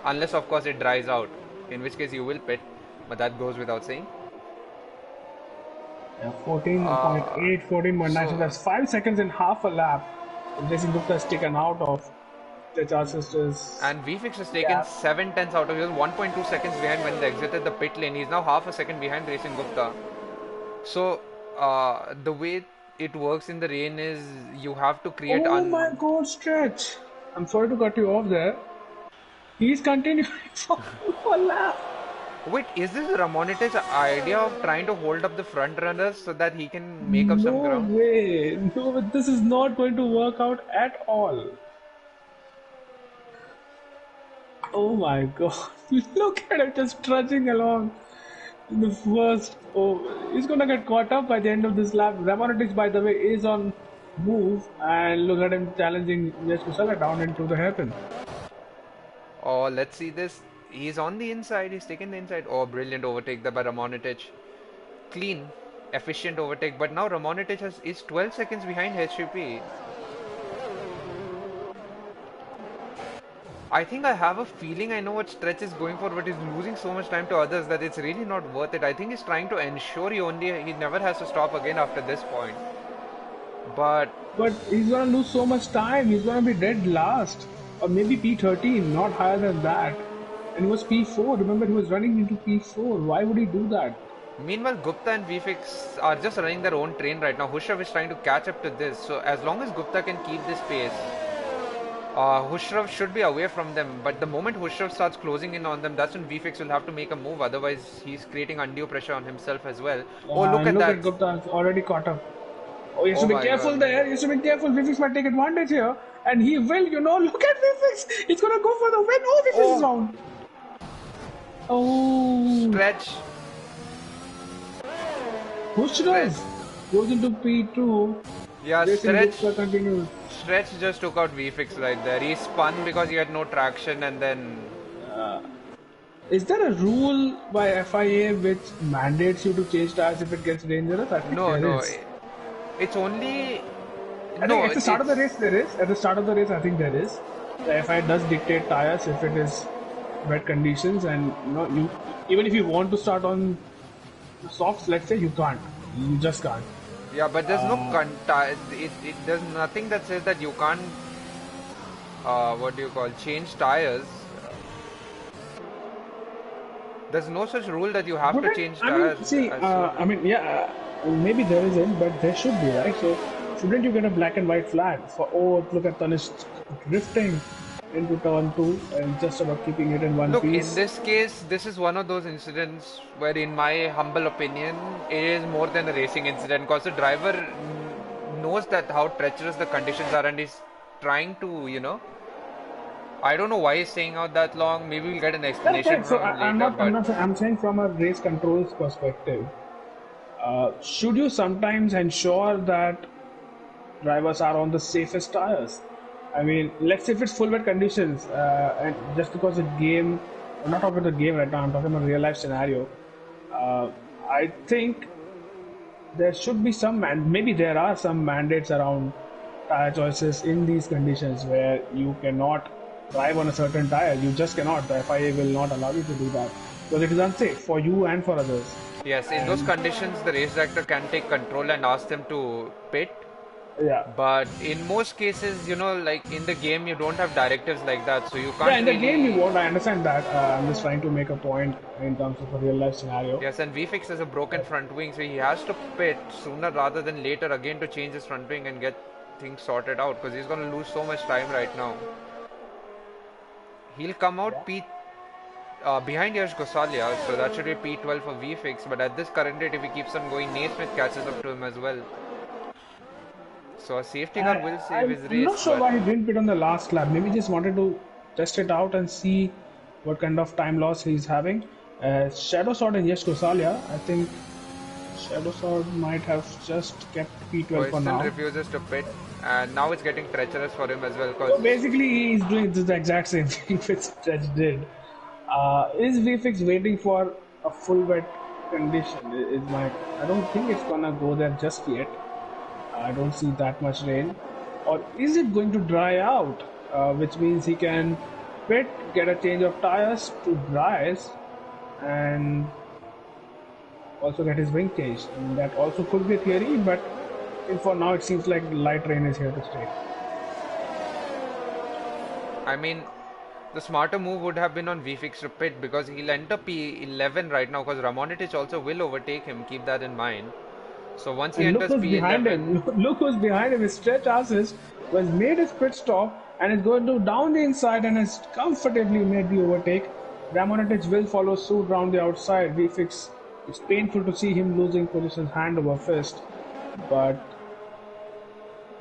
unless of course it dries out, in which case you will pit, but that goes without saying. Yeah, 14.8, 14.9, so So that's 5 seconds in half a lap. Racing Gupta is taken out of the Sisters. and VFix has taken 7 tenths out of his 1.2 seconds behind when they exited the pit lane. He's now half a second behind Racing Gupta. So the way it works in the rain is you have to create Oh my god, Stretch! I'm sorry to cut you off there. He's continuing for a lap. Wait, is this Ramonitic's idea of trying to hold up the front runners so that he can make up some No ground? way. No, this is not going to work out at all. Oh my god. Look at him just trudging along in the first. Oh, he's gonna get caught up by the end of this lap. Ramonetics, by the way, is on move, and look at him challenging Yash Kusala down into the hairpin. Oh, let's see this. He's on the inside. He's taken the inside. Oh, brilliant overtake there by Ramonitic. Clean, efficient overtake. But now Ramonitic is 12 seconds behind HUP. I think I have a feeling I know what Stretch is going for, but he's losing so much time to others that it's really not worth it. I think he's trying to ensure he never has to stop again after this point. But he's gonna lose so much time. He's gonna be dead last, or maybe P13, not higher than that. And he was P4. Remember, he was running into P4. Why would he do that? meanwhile, Gupta and VFix are just running their own train right now. Hushrav is trying to catch up to this. So as long as Gupta can keep this pace, Hushrav should be away from them. But the moment Hushrav starts closing in on them, that's when VFix will have to make a move. Otherwise, he's creating undue pressure on himself as well. Oh, look at Look that. at Gupta, already caught up. Oh, you have Oh to be my careful God. there. You have to be careful. Vivix might take advantage here. And he will, Look at Vivix. He's going to go for the win. Oh, Vivix is round. Oh. Stretch. Hushrav goes into P2. Yeah, Racing Gupta continues. Stretch just took out VFix right there. He spun because he had no traction and then... Is there a rule by FIA which mandates you to change tires if it gets dangerous? I think there is. It's only... I think at the start of the race there is. At the start of the race I think there is. The FIA does dictate tires if it is wet conditions, and you even if you want to start on softs, let's say, you can't. You just can't. Yeah, but there's there's nothing that says that you can't change tires. There's no such rule that you have to change tires. Maybe there isn't, but there should be, right? So shouldn't you get a black and white flag for, look at Tanishq drifting into turn 2 and just about keeping it in one piece? Look, in this case, this is one of those incidents where, in my humble opinion, it is more than a racing incident, because the driver knows that how treacherous the conditions are and is trying to, I don't know why he's staying out that long. Maybe we'll get an explanation from him later. I'm saying from a race controls perspective, should you sometimes ensure that drivers are on the safest tires? I mean, let's say if it's full wet conditions, and just because the game, I'm not talking about the game right now, I'm talking about a real life scenario. I think there should be maybe there are some mandates around tire choices in these conditions where you cannot drive on a certain tire. You just cannot. The FIA will not allow you to do that because it is unsafe for you and for others. Yes, in those conditions, the race director can take control and ask them to pit. Yeah. But in most cases, you know, like in the game, you don't have directives like that, so you Yeah, can't in the game you really. won't. I understand that. I'm just trying to make a point in terms of a real life scenario. Yes, and VFix has a broken front wing, so he has to pit sooner rather than later again to change his front wing and get things sorted out because he's going to lose so much time right now. He'll come Yeah. out behind Yash Gosalia, so that should be P12 for VFix, but at this current rate, if he keeps on going, Naismith catches up to him as well. So a safety car will save his I'm not race, sure but why he didn't pit on the last lap. Maybe just wanted to test it out and see what kind of time loss he's having. Shadow Sword and Yash Gosalia, I think Shadow Sword might have just kept oh, P12 he for still now. refuses to pit, and now it's getting treacherous for him as well because So basically, he's doing the exact same thing which Stretch did. Is VFX waiting for a full wet condition? Is my I don't think it's gonna go there just yet. I don't see that much rain. Or is it going to dry out? Which means he can pit, get a change of tires to dries, and also get his wing changed. And that also could be a theory, but for now it seems like light rain is here to stay. I mean, the smarter move would have been on VFix to pit because he'll enter P11 right now because Ramonitich also will overtake him. Keep that in mind. So once he And look enters who's behind P11, him. Look who's behind him. His stretch assist was made his pit stop and is going to down the inside and has comfortably made the overtake. Ramonitich will follow suit round the outside. VFix, it's painful to see him losing positions hand over fist, but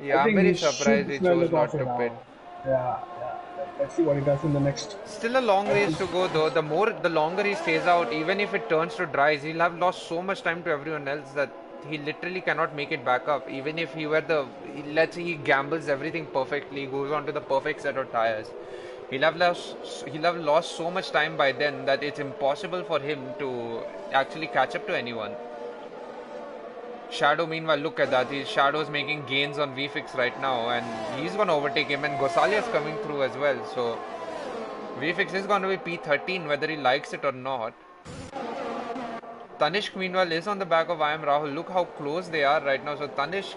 I yeah, I'm think very he surprised should he smell the chose not coffee to pit. now. Yeah, yeah. Let's see what he does in the next. Still a long ways to go though. The longer he stays out, even if it turns to dries, he'll have lost so much time to everyone else that he literally cannot make it back up. Even if he were let's say he gambles everything perfectly, goes on to the perfect set of tires, he'll have lost so much time by then that it's impossible for him to actually catch up to anyone. Shadow, meanwhile, look at that. Shadow's making gains on VFix right now, and he's gonna overtake him, and Gosalia's coming through as well. So VFX is going to be P13 whether he likes it or not. Tanishq meanwhile is on the back of I Am Rahul. Look how close they are right now. So Tanishq,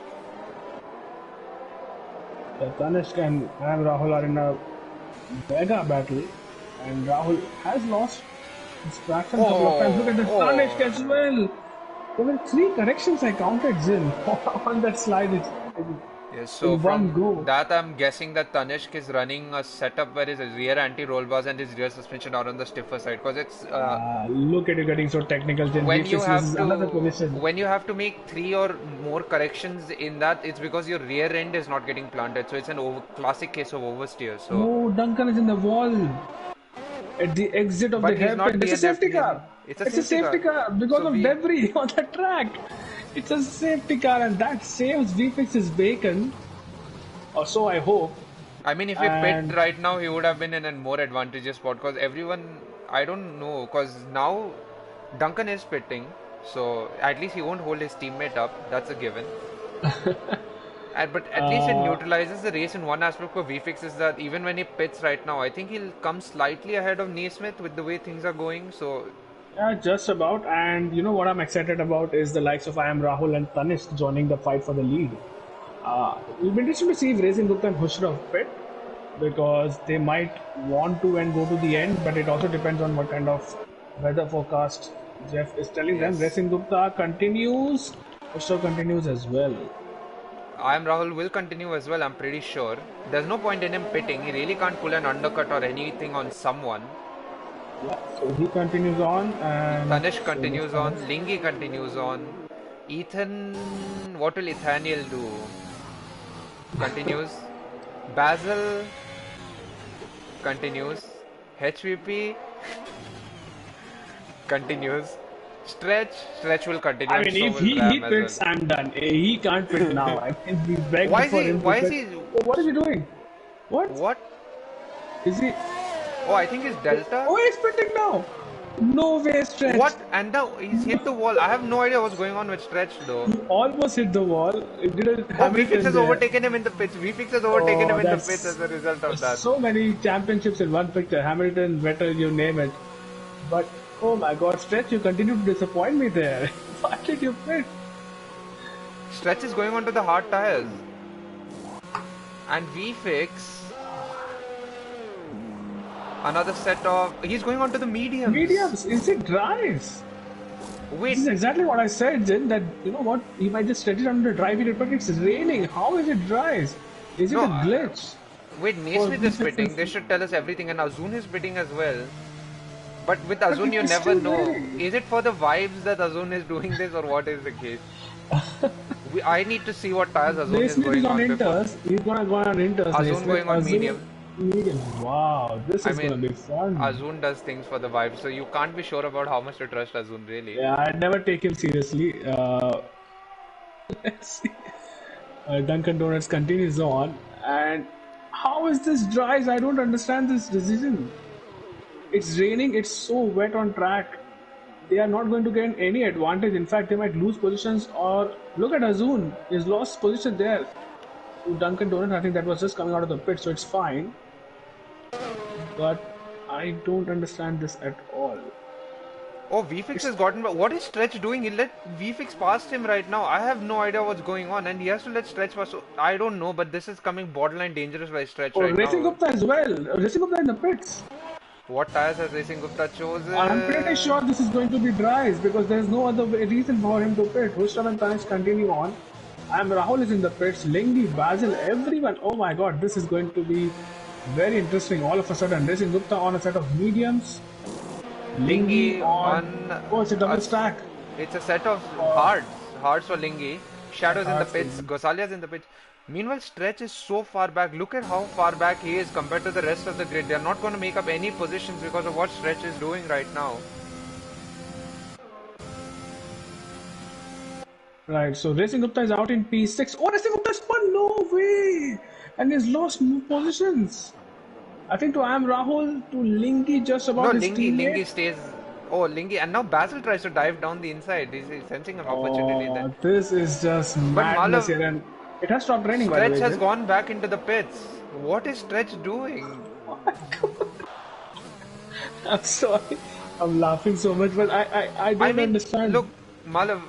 Tanishq and Rahul are in a mega battle, and Rahul has lost his traction a couple of times. Look at the Tanishq as well. There were 3 corrections I counted, Zin, on that slide yes, so in one from go. that I'm guessing that Tanishq is running a setup where his rear anti-roll bars and his rear suspension are on the stiffer side because it's Look at you getting so technical, Zin. V6 uses another position. when you have to make 3 or more corrections in that, it's because your rear end is not getting planted. So it's classic case of oversteer. So No, Duncan is in the wall at the exit of the but he's not hairpin. It's a safety DNF'd. car. It's a It's a safety safety car. car because So of we debris on the track. It's a safety car, and that saves VFX's bacon, or so I hope. I mean, if he pit And right now, he would have been in a more advantageous spot because everyone, I don't know, because now Duncan is pitting, so at least he won't hold his teammate up. That's a given. But at least it uh, neutralizes the race in one aspect for VFix is that even when he pits right now, I think he'll come slightly ahead of Naismith with the way things are going. So, yeah, just about. And you know what I'm excited about is the likes of I Am Rahul and Tanishq joining the fight for the lead. It'll be interesting to see if Racing Gupta and Khusrav pit because they might want to and go to the end, but it also depends on what kind of weather forecast Jeff is telling them. yes, Racing Gupta continues, Khusrav continues as well. I am Rahul will continue as well, I'm pretty sure. There's no point in him pitting. He really can't pull an undercut or anything on someone. Yeah, so he continues on, and Tanishq so does continues on, Tanishq. Lingy continues on. Ethan, what will Ethaniel do? Continues. Basil continues. HVP continues. Stretch will continue, I and mean, so if will he Ram as pits, I'm done. He can't pit now. I mean, we begged Why is for he? him to Why is pit. he? Oh, what is he doing? What What? is he? Oh, I think it's Delta. Oh, he's pitting now. No way, Stretch. What? And now he's hit the wall. I have no idea what's going on with Stretch though. He almost hit the wall. It did a Oh, VFix Hamilton has there. overtaken him in the pits. VFix has overtaken him Oh, in the pits as that's a result of that. so many championships in one picture. Hamilton, Vettel, you name it. But oh my God, Stretch, you continue to disappoint me there. Why did you pit? Stretch is going onto the hard tires. And VFix, another set of. He's going on to the mediums. Mediums, is it dries? Wait, This is exactly what I said, Jin, that you know what, he might just set it under dry period, but it's raining. How is it dries? Is it no. a glitch? Wait, Or Naismith is VFX bidding. They is, should tell us everything, and Azun is bidding as well. But with but Azun, it you is never still know. raining. Is it for the vibes that Azun is doing this, or what is the case? I need to see what tires Azun is Naismith is going on on before. Inters. He's gonna go on Inters. Azun Naismith. going on Azul, medium. medium. Wow, this I is gonna mean, be fun. Azun does things for the vibes, so you can't be sure about how much to trust Azun, really. Yeah, I never take him seriously. Let's see. Dunkin' Donuts continues on, and how is this dries? I don't understand this decision. It's raining. It's so wet on track. They are not going to gain any advantage. In fact, they might lose positions. Or look at Azun. He's lost position there to Dunkin' Donuts. I think that was just coming out of the pit, so it's fine. But I don't understand this at all. Oh, VFix has gotten. What is Stretch doing? He let VFix past him right now. I have no idea what's going on, and he has to let Stretch pass. So I don't know, but this is coming borderline dangerous by Stretch Oh, right Racing now. Gupta as well. Racing Gupta in the pits. What tires has Racing Gupta chosen? I'm pretty sure this is going to be dries because there's no other reason for him to pit. Hushram and Tanish continue on. Rahul is in the pits. Lingi, Basil, everyone. Oh my god, this is going to be very interesting. All of a sudden, Racing Gupta on a set of mediums. Lingi on. on. Oh, it's a double stack. It's a set of hards for Lingi. Shadows in the Hards for pits. Lingi. Gosalia's in the pits. Meanwhile, Stretch is so far back. Look at how far back he is compared to the rest of the grid. They're not going to make up any positions because of what Stretch is doing right now. Right, so Racing Gupta is out in P6. Oh, Racing Gupta spun! No way! And he's lost positions. I think to Rahul, to Lingi, just about No, his Lingi teammate. stays. Oh, Lingi. And now Basil tries to dive down the inside. He's sensing an opportunity there. Oh, this is just But madness Malav, here. And it has stopped raining, by the Stretch way. has Jin. gone back into the pits. What is Stretch doing? I'm sorry. I'm laughing so much, but I don't understand. Look, Malav,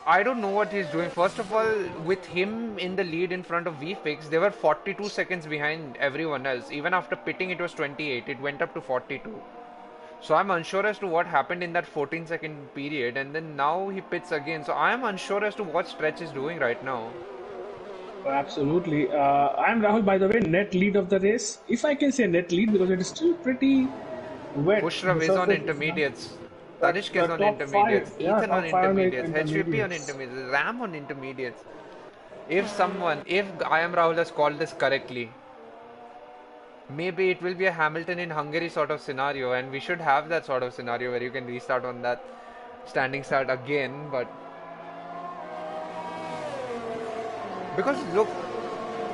I don't know what he's doing. First of all, with him in the lead in front of VFix, they were 42 seconds behind everyone else. Even after pitting, it was 28. It went up to 42. So I'm unsure as to what happened in that 14-second period. And then now he pits again. So I am unsure as to what Stretch is doing right now. Absolutely. I'm Rahul, by the way, net lead of the race. If I can say net lead, because it is still pretty wet. Bushra The is on surface intermediates. not- Tanishq is the on top intermediates. five, yeah, Ethan on top five intermediates. HVP on intermediates. intermediates. Ram on intermediates. If I am Rahul has called this correctly, maybe it will be a Hamilton in Hungary sort of scenario, and we should have that sort of scenario where you can restart on that standing start again. But because look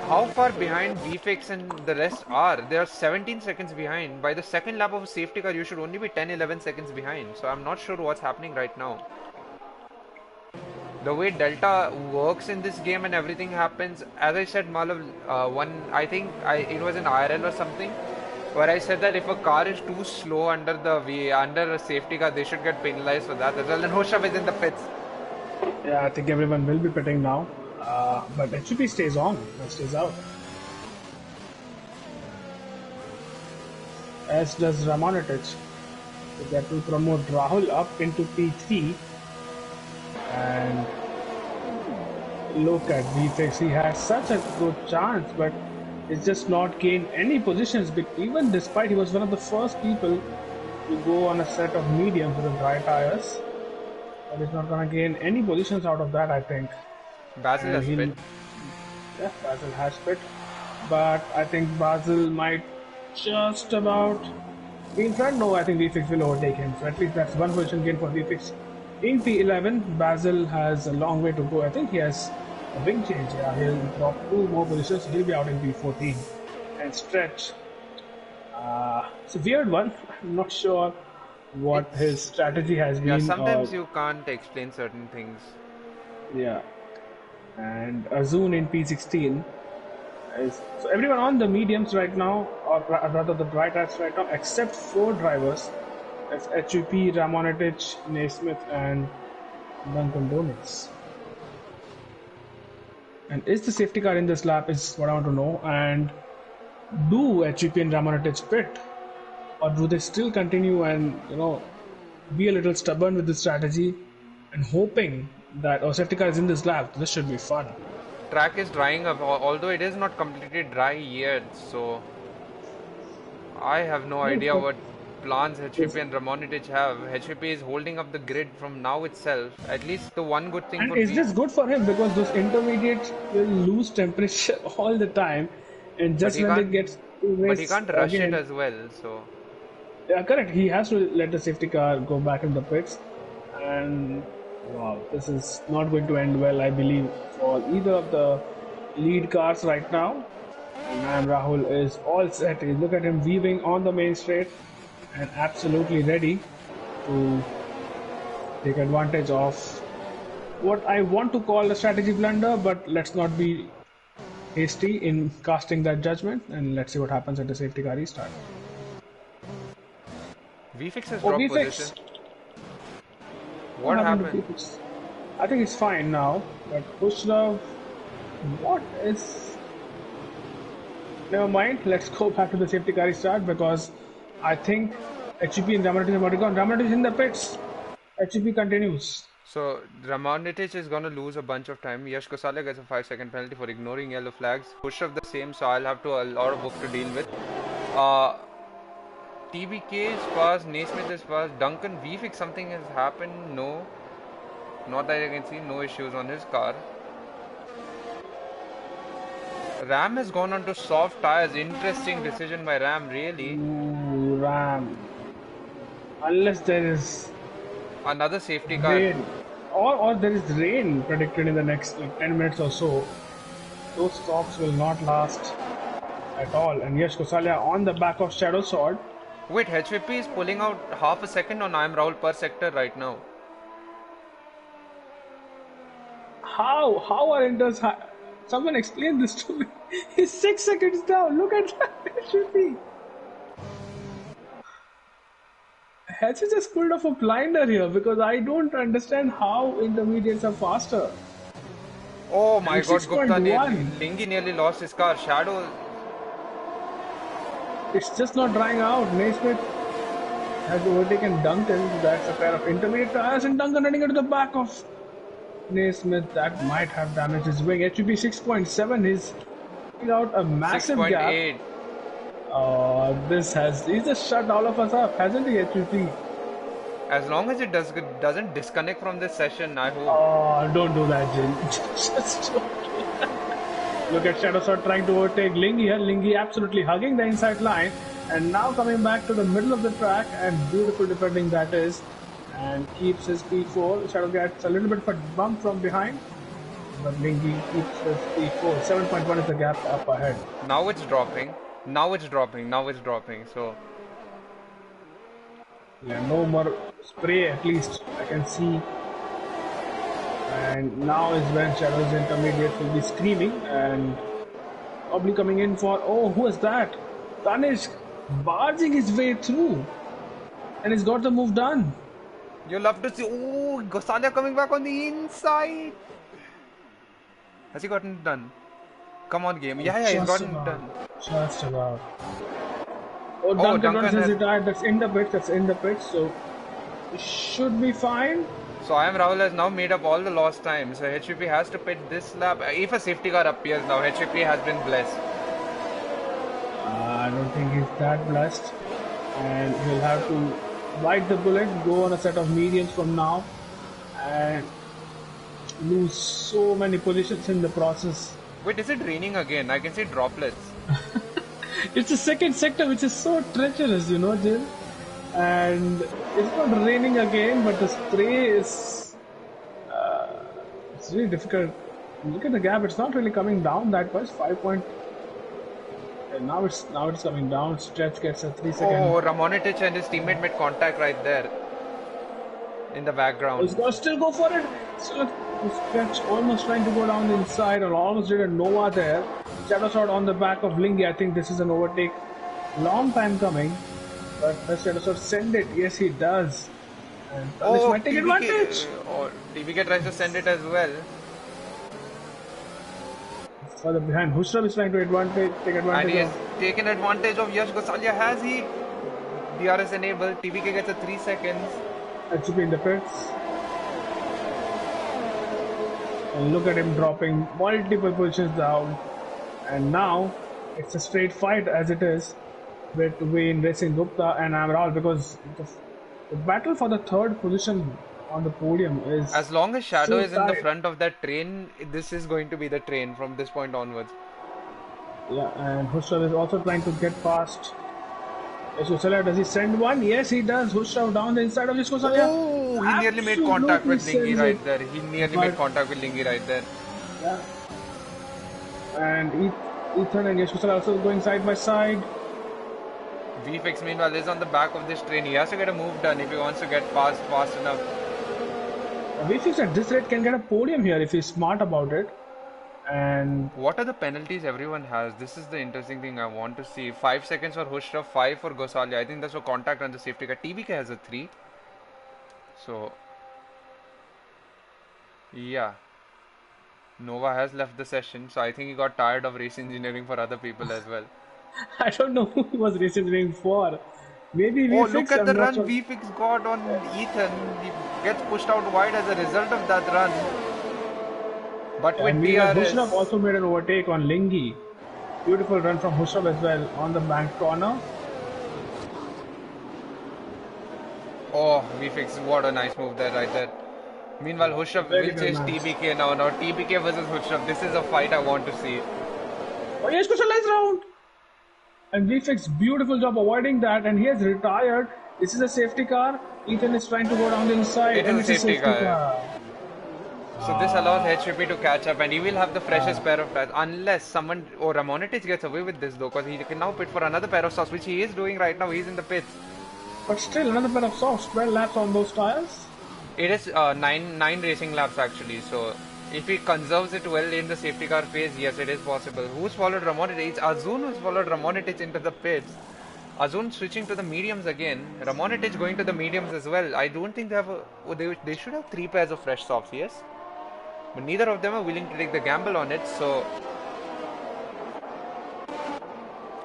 how far behind VFX and the rest are. They are 17 seconds behind. By the second lap of a safety car, you should only be 10-11 seconds behind. So I'm not sure what's happening right now. The way Delta works in this game and everything happens, as I said, Malav, it was in IRL or something, where I said that if a car is too slow under a safety car, they should get penalized for that as well. And Hoshav is in the pits. Yeah, I think everyone will be pitting now. But HVP stays on, stays out. As does Ramonitich. So that will promote Rahul up into P3. And look at VFX. He had such a good chance, but it's just not gained any positions. But even despite he was one of the first people to go on a set of mediums with the dry tires, but he's not going to gain any positions out of that, I think. Basil has pit. Yeah, Basil has pit. But I think Basil might just about be in front. No, I think VFix will overtake him. So at least that's one position gain for VFix. In P11, Basil has a long way to go. I think he has a wing change. Yeah, he'll drop 2 more positions. He'll be out in P14. And Stretch. It's a weird one. I'm not sure what his strategy has been. Yeah, sometimes you can't explain certain things. Yeah. And Azun in P16 is so everyone on the mediums right now, or rather the dry tires right now, except 4 drivers. That's HUP, Ramonitich, Naismith, and Dunkin' Donuts. And is the safety car in this lap is what I want to know. And do HVP and Ramonitich pit? Or do they still continue and, be a little stubborn with the strategy and hoping that safety car is in this lap? This should be fun. Track is drying up, although it is not completely dry yet, so I have no idea what plans HVP and Ramonitich have. HVP is holding up the grid from now itself. At least the one good thing And for is this good for him? Because those intermediates will lose temperature all the time, and just when they get to race but he can't rush again, it as well, so yeah, correct. He has to let the safety car go back in the pits, and wow, this is not going to end well, I believe, for either of the lead cars right now. And Rahul is all set. Look at him weaving on the main straight and absolutely ready to take advantage of what I want to call a strategy blunder, but let's not be hasty in casting that judgment, and let's see what happens at the safety car restart. VFix has dropped position. What happened? I think it's fine now, but Pushlove, what is... Never mind, let's go back to the safety car restart because I think HEP and Ramonitich have already gone. Ramonitich in the pits. HEP continues. So Ramonitich is gonna lose a bunch of time. Yash Gosalia gets a 5-second penalty for ignoring yellow flags. Pushlove the same, so I'll have a lot of work to deal with. TBK is fast, Naismith is fast, Duncan VFix, something has happened? No. Not that I can see, no issues on his car. Ram has gone on to soft tires. Interesting decision by Ram, really. Ooh, Ram. Unless there is another safety car. Rain. Or there is rain predicted in the next 10 minutes or so. Those stops will not last at all. And Yash Gosalia on the back of Shadow Sword. Wait, HVP is pulling out half a second on I am Rahul per sector right now. How are Inters? Someone explain this to me. He's 6 seconds down. Look at that. HVP. Has he just pulled off a blinder here? Because I don't understand how intermediates are faster. Oh my god, Gupta Lingi nearly lost his car. Shadow. It's just not drying out. Naismith has overtaken Duncan. That's a pair of intermediate tires, and Duncan running into the back of Naismith. That might have damaged his wing. HVP 6.7. He's out a massive 6.8. gap. He's just shut all of us up, hasn't he, HVP? As long as it doesn't disconnect from this session, I hope. Oh, don't do that, Jin. Just don't do that. Look at Shadow Sword trying to overtake Lingi here. Lingi absolutely hugging the inside line. And now coming back to the middle of the track, and beautiful defending that is. And keeps his P4. Shadow gets a little bit of a bump from behind. But Lingi keeps his P4. 7.1 is the gap up ahead. Now it's dropping. So yeah, no more spray, at least I can see. And now is when Shadow's intermediate will be screaming and probably coming in for, oh, who is that? Tanishq barging his way through, and he's got the move done. You love to see. Oh, Gosalia coming back on the inside. Has he gotten it done? Come on, game. Yeah, he's gotten it done. Just about. Oh, Duncan says it died. That's in the pit. So it should be fine. So I am Rahul has now made up all the lost time. So HVP has to pit this lap. If a safety car appears now, HVP has been blessed. I don't think he's that blessed. And he'll have to bite the bullet, go on a set of mediums from now, and lose so many positions in the process. Wait, is it raining again? I can see droplets. It's the second sector, which is so treacherous, Jill. And it's not raining again, but the spray is... it's really difficult. Look at the gap, it's not really coming down that much. 5 point... And now it's coming down. Stretch gets a 3 second... Oh, Ramonitich and his teammate made contact right there. In the background. He's going to still go for it. Still, Stretch almost trying to go down the inside, or almost did a Nova there. Shadow Sword on the back of Lingi. I think this is an overtake. Long time coming. But does Shadow Sword send it? Yes, he does. And Tanish might take advantage. TBK tries to send it as well. further behind. Husrav is trying to take And advantage he has of taken advantage of Yash Gosalia. Has he? DRS enabled. TBK gets a 3 seconds. HCP in the pits. And look at him dropping multiple positions down. And now it's a straight fight as it is between Racing Gupta and Amral, because the battle for the third position on the podium is As long as Shadow so is in the tight. front of that train, this is going to be the train from this point onwards. Yeah, and Husrav is also trying to get past Yashkosalia. Does he send one? Yes, he does. Husrav down the inside of Yashkosalia. Oh, he nearly made contact with Lingy right there. He nearly made contact with Lingy right there. Yeah. And Ethan and Yashkosalia also going side by side. VFX meanwhile is on the back of this train. He has to get a move done if he wants to get past fast enough. VFX at this rate can get a podium here if he's smart about it. And what are the penalties everyone has? This is the interesting thing I want to see. 5 seconds for Husrav, 5 for Gosalia. I think that's for contact on the safety car. TBK has a 3. So, yeah. Nova has left the session. So I think he got tired of race engineering for other people as well. I don't know who he was race engineering for. Maybe VFX. Oh, look at the run VFX got on Ethan. He gets pushed out wide as a result of that run. But with DRS... Husrav also made an overtake on Lingy. Beautiful run from Husrav as well on the bank corner. Oh, VFX, what a nice move there right there. Meanwhile, Husrav will chase TBK now. Now TBK versus Husrav. This is a fight I want to see. Oh, yes, Kushal round. And VFX, beautiful job avoiding that, and he has retired. This is a safety car. Ethan is trying to go down the inside. It is a safety car. So this allows HVP to catch up, and he will have the freshest pair of tires, unless someone or Ramonetich gets away with this though, because he can now pit for another pair of softs, which he is doing right now. He's in the pits. But still, another pair of softs. 12 laps on those tires. It is nine racing laps actually. So if he conserves it well in the safety car phase, yes, it is possible. Who's followed Ramonetich? It's Azun who's followed Ramonetich into the pits. Azun switching to the mediums again. Ramonetich going to the mediums as well. I don't think they have they should have 3 pairs of fresh softs, yes? But neither of them are willing to take the gamble on it, so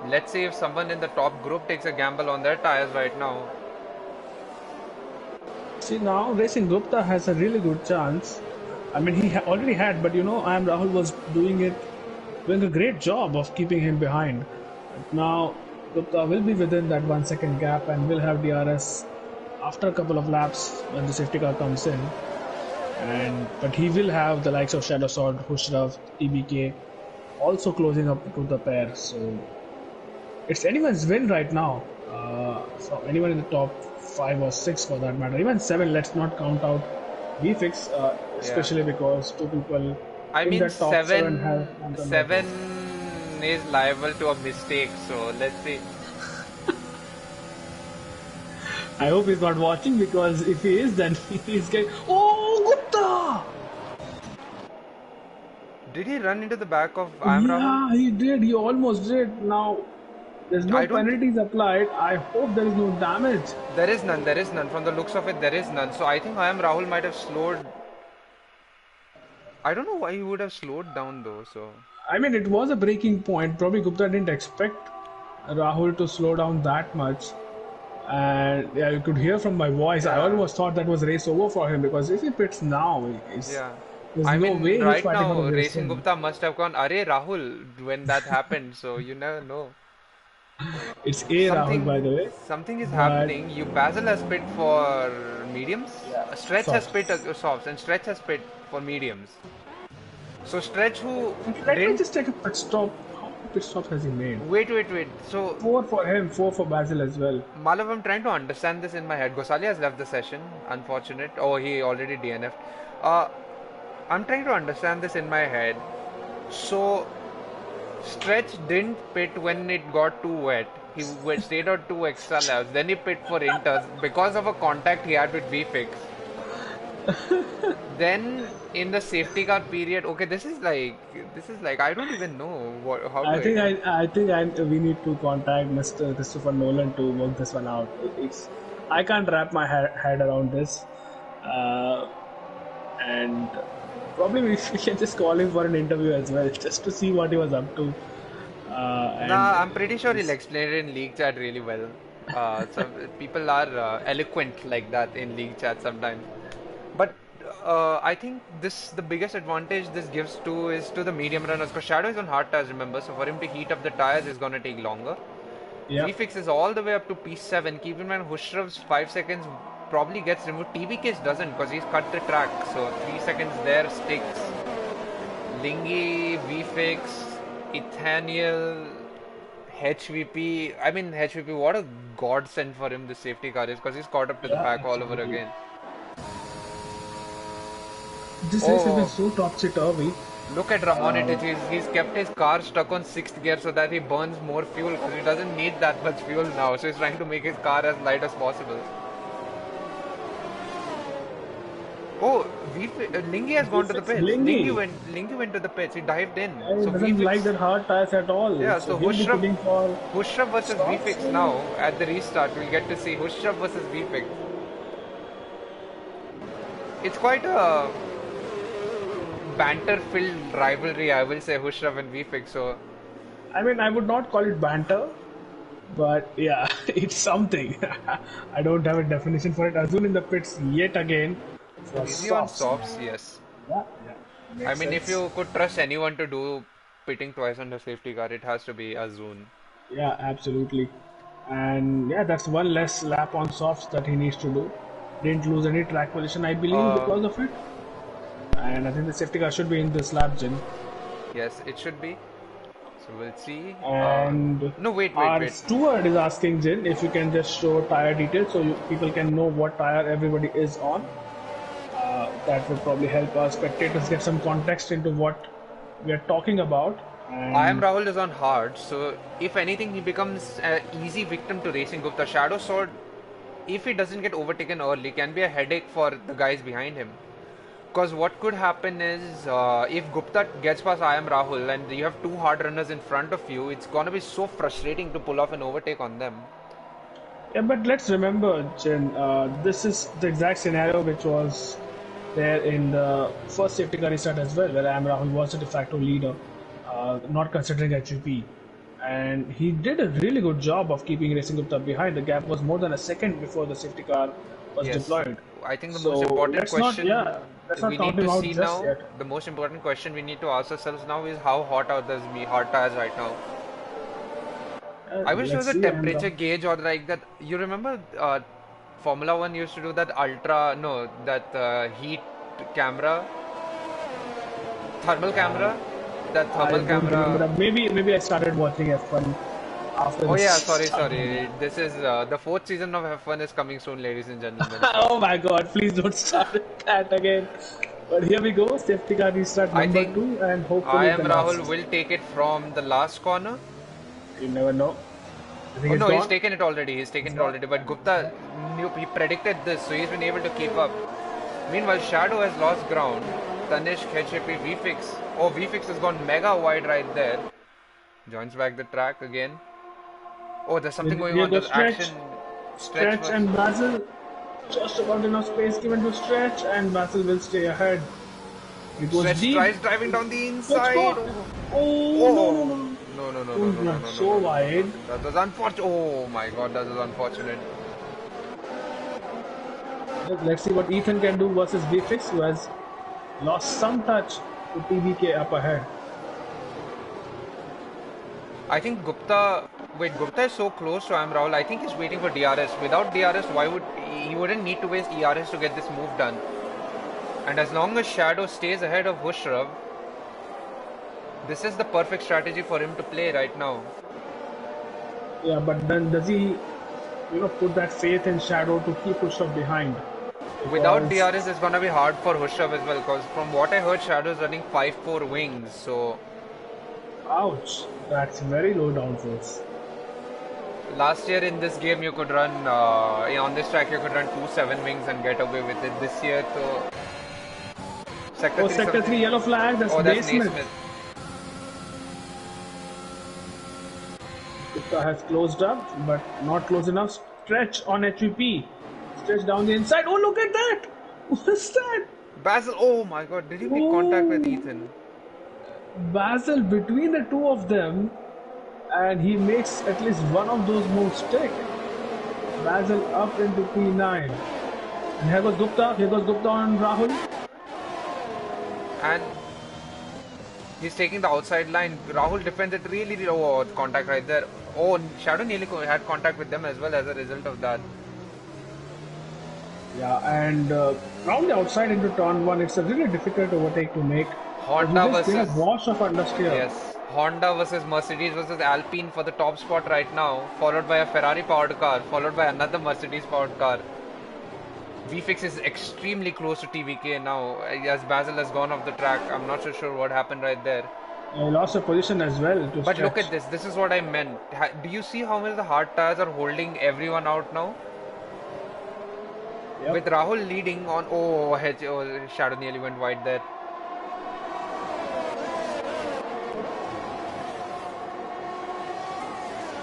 let's see if someone in the top group takes a gamble on their tires right now. See, now Racing Gupta has a really good chance. I mean, he already had, but you know, Rahul was doing a great job of keeping him behind. Now Gupta will be within that 1 second gap and will have DRS after a couple of laps when the safety car comes in. But he will have the likes of Shadow Sword, Husrav, TBK also closing up to the pair. So it's anyone's win right now. So anyone in the top 5 or 6 for that matter, even 7. Let's not count out VFX, especially because 2 people. I in mean, the top 7 is liable to a mistake. So let's see. I hope he's not watching, because if he is, then he's getting. Oh, Gupta! Did he run into the back of Amram? Yeah, he did. He almost did. Now, there's no penalties applied. I hope there is no damage. There is none. There is none. From the looks of it, there is none. So I think Rahul might have slowed. I don't know why he would have slowed down though. So I mean, it was a breaking point. Probably Gupta didn't expect Rahul to slow down that much. And yeah, you could hear from my voice. I almost thought that was race over for him, because if he pits now, there's no way right he's fighting now, for the Racing Gupta must have gone, "Arey Rahul," when that happened. So you never know. It's Rahul, by the way. Something is happening. Basil has pit for mediums. Yeah, Stretch has pit softs, and Stretch has pit for mediums. So Stretch, who let me just take a pit stop. How many pit stops has he made? Wait. So 4 for him, 4 for Basil as well. Malav, I'm trying to understand this in my head. Gosalia has left the session. Unfortunate. Oh, he already DNF'd. I'm trying to understand this in my head. So Stretch didn't pit when it got too wet. He stayed out 2 extra laps. Then he pit for inters because of a contact he had with VFX. Then in the safety car period, okay, this is like I don't even know how. I think we need to contact Mr. Christopher Nolan to work this one out. I can't wrap my head around this. and probably we can just call him for an interview as well, just to see what he was up to. And Nah, I'm pretty sure he'll this, explain it in league chat really well. So people are eloquent like that in league chat sometimes. But I think the biggest advantage this gives to is to the medium runners because Shadow is on hard tires, remember? So for him to heat up the tires is gonna take longer. yeah, VFix is all the way up to P7. Keep in mind, Hushrav's 5 seconds probably gets removed. TBK's doesn't because he's cut the track. So 3 seconds there sticks. Lingy, VFix, Ethaniel, HVP. I mean, HVP, what a godsend for him this safety car is because he's caught up to the yeah, pack all over absolutely. again. This race has been Oh, so topsy-turvy. look at Ramonitich. He's kept his car stuck on 6th gear so that he burns more fuel because he doesn't need that much fuel now. So he's trying to make his car as light as possible. Oh, Lingy has gone to the VFX pits. Lingy. Lingy went to the pits. He dived in. He So doesn't like VFix. that hard tires at all. Yeah, So so he'll be putting for Hushrav versus stocks. VFix now at the restart. We'll get to see Hushrav versus VFix. It's quite a banter-filled rivalry, I will say, Hushrav and VFix. So I mean, I would not call it banter, but yeah, it's something. I don't have a definition for it. Azul in the pits yet again for easy on softs. softs, yes. Yeah, yeah. I Makes mean, if sense. you could trust anyone to do pitting twice on the safety car, it has to be Azun. Yeah, absolutely. And yeah, that's one less lap on softs that he needs to do. Didn't lose any track position, I believe, Uh, because of it. And I think the safety car should be in this lap, Jin. yes, it should be. So we'll see. And No, wait, wait, our wait. steward is asking Jin if you can just show tire details so people can know what tire everybody is on. That would probably help our spectators get some context into what we are talking about. I am And Rahul is on hard, so if anything, he becomes an easy victim to Racing Gupta. Shadow Sword, if he doesn't get overtaken early, can be a headache for the guys behind him. Because what could happen is, if Gupta gets past I am Rahul and you have two hard runners in front of you, it's gonna be so frustrating to pull off an overtake on them. yeah, but let's remember, Jin, this is the exact scenario which was there in the first safety car restart as well, where Am Rahul was the de facto leader, not considering HUP. And he did a really good job of keeping Racing Gupta behind. The gap was more than a second before the safety car was Yes, deployed. I think the So most important let's not, question yeah, let's not we count need him to out see just now, yet. the most important question we need to ask ourselves now is how hot are those hard tires right now? I wish there Let's was a see. And temperature gauge or like that. You remember Formula One used to do that heat camera, thermal camera, that I thermal don't remember camera. that. Maybe I started watching F1 after Oh this yeah, started. sorry. This is the fourth season of F1 is coming soon, ladies and gentlemen. So Oh my god, please don't start with that again. But here we go, safety car restart I number think 2 and I hopefully am the Rahul last. will take it from the last corner. You never know. I think Oh it's no, he's gone. taken it already. He's taken It's it gone. already. But Gupta knew he predicted this, so he's been able to keep up. Meanwhile, Shadow has lost ground. Tanishq, HAP, VFix. Oh, VFix has gone mega wide right there. Joins back the track again. Oh, there's something going Here on. goes There's Stretch. action. Stretch Stretch and Basil. Just about enough space given to Stretch and Basil will stay ahead. It goes Stretch deep. tries driving down the Let's inside. go. Oh, Oh, no, no, no. Oh, not so no. wide. That was unfortunate. Oh my god, that was unfortunate. Let's see what Ethan can do versus VFix, who has lost some touch to TBK up ahead. I think Gupta. Wait, Gupta is so close to Am Rahul. I think he's waiting for DRS. Without DRS, why would he wouldn't need to waste ERS to get this move done? And as long as Shadow stays ahead of Hushrav, this is the perfect strategy for him to play right now. Yeah, but then does he, put that faith in Shadow to keep Pushov behind? Without Because, DRS, it's gonna be hard for Hushrav as well. Because from what I heard, Shadow is running 5-4 wings. So ouch, that's very low downforce. last year in this game, you could run on this track. You could run 2-7 wings and get away with it. This year, so Sector Oh, 3 Sector something. 3 yellow flag, that's Oh, that's Naismith. Naismith. Gupta has closed up, but not close enough. Stretch on HVP. Stretch down the inside. Oh, look at that! What's that? Basil, oh my god, did he make contact with Ooh. Ethan? Basil between the two of them, and he makes at least one of those moves stick. Basil up into P9. And here goes Gupta. Here goes Gupta on Rahul. And he's taking the outside line. Rahul defends it really. Oh, contact right there. Oh, Shadow nearly had contact with them as well as a result of that. Yeah, and from the outside into turn 1, it's a really difficult overtake to make. Honda versus wash of understeer. Yes, Honda versus Mercedes versus Alpine for the top spot right now, followed by a Ferrari powered car, followed by another Mercedes powered car. VFix is extremely close to TBK now, as Basil has gone off the track. I'm not so sure what happened right there. He lost a position as well. But look at this. This is what I meant. Do you see how much the hard tires are holding everyone out now? Yep. With Rahul leading on. Oh, Shadow nearly went wide there.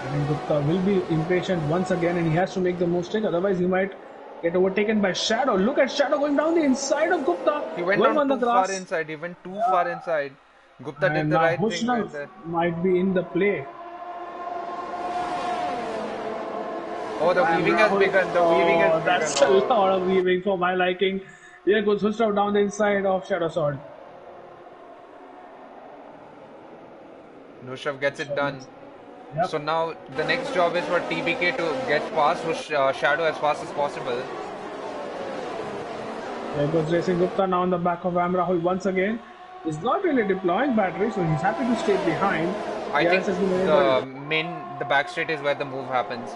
I think Gupta will be impatient once again, and he has to make the most take. Otherwise, he might get overtaken by Shadow. Look at Shadow going down the inside of Gupta. He went down too far inside. He went too far inside. Gupta did the right thing right there. Might be in the play. Oh, the weaving has begun. The weaving has begun. That's a lot of weaving for my liking. Here goes Hustrav down the inside of Shadow Sword. Hustrav gets it done. Yep. So now the next job is for TBK to get past Shadow as fast as possible. There goes Racing Gupta now on the back of Rahul once again. He's not really deploying battery, so he's happy to stay behind. I think the back straight is where the move happens.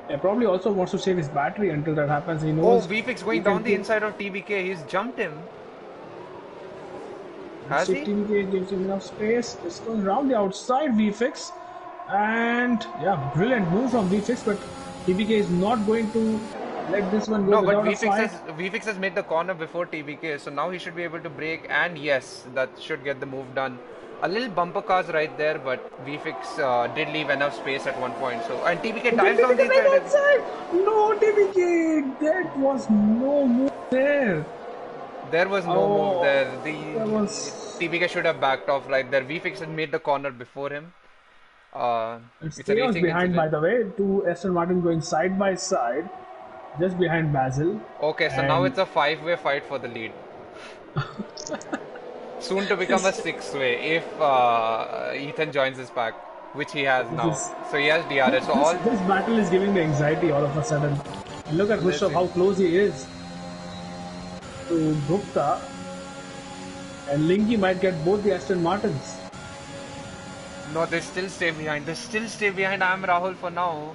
He probably also wants to save his battery until that happens. He knows. Oh, VFix going down the inside of TBK. He's jumped him. Has he? TBK gives him enough space. It's going around the outside, VFix. And yeah, brilliant move from VFix, but TBK is not going to let this one go without a fight. VFix has made the corner before TBK, so now he should be able to brake, and yes, that should get the move done. A little bumper cars right there, but VFix did leave enough space at one point. So and TBK dives down the inside. No, TBK, there was no move there. There was no move there. TBK should have backed off right there. VFix had made the corner before him. It's chaos behind, by the way. Two Aston Martin going side by side, just behind Basil. Okay, so now it's a 5-way fight for the lead. Soon to become a 6-way if Ethan joins his pack, which he has now. So he has DRS. This battle is giving me anxiety all of a sudden. And look at Hustrav, how close he is to Gupta. And Linky might get both the Aston Martins. No, they still stay behind. They still stay behind. I am Rahul for now.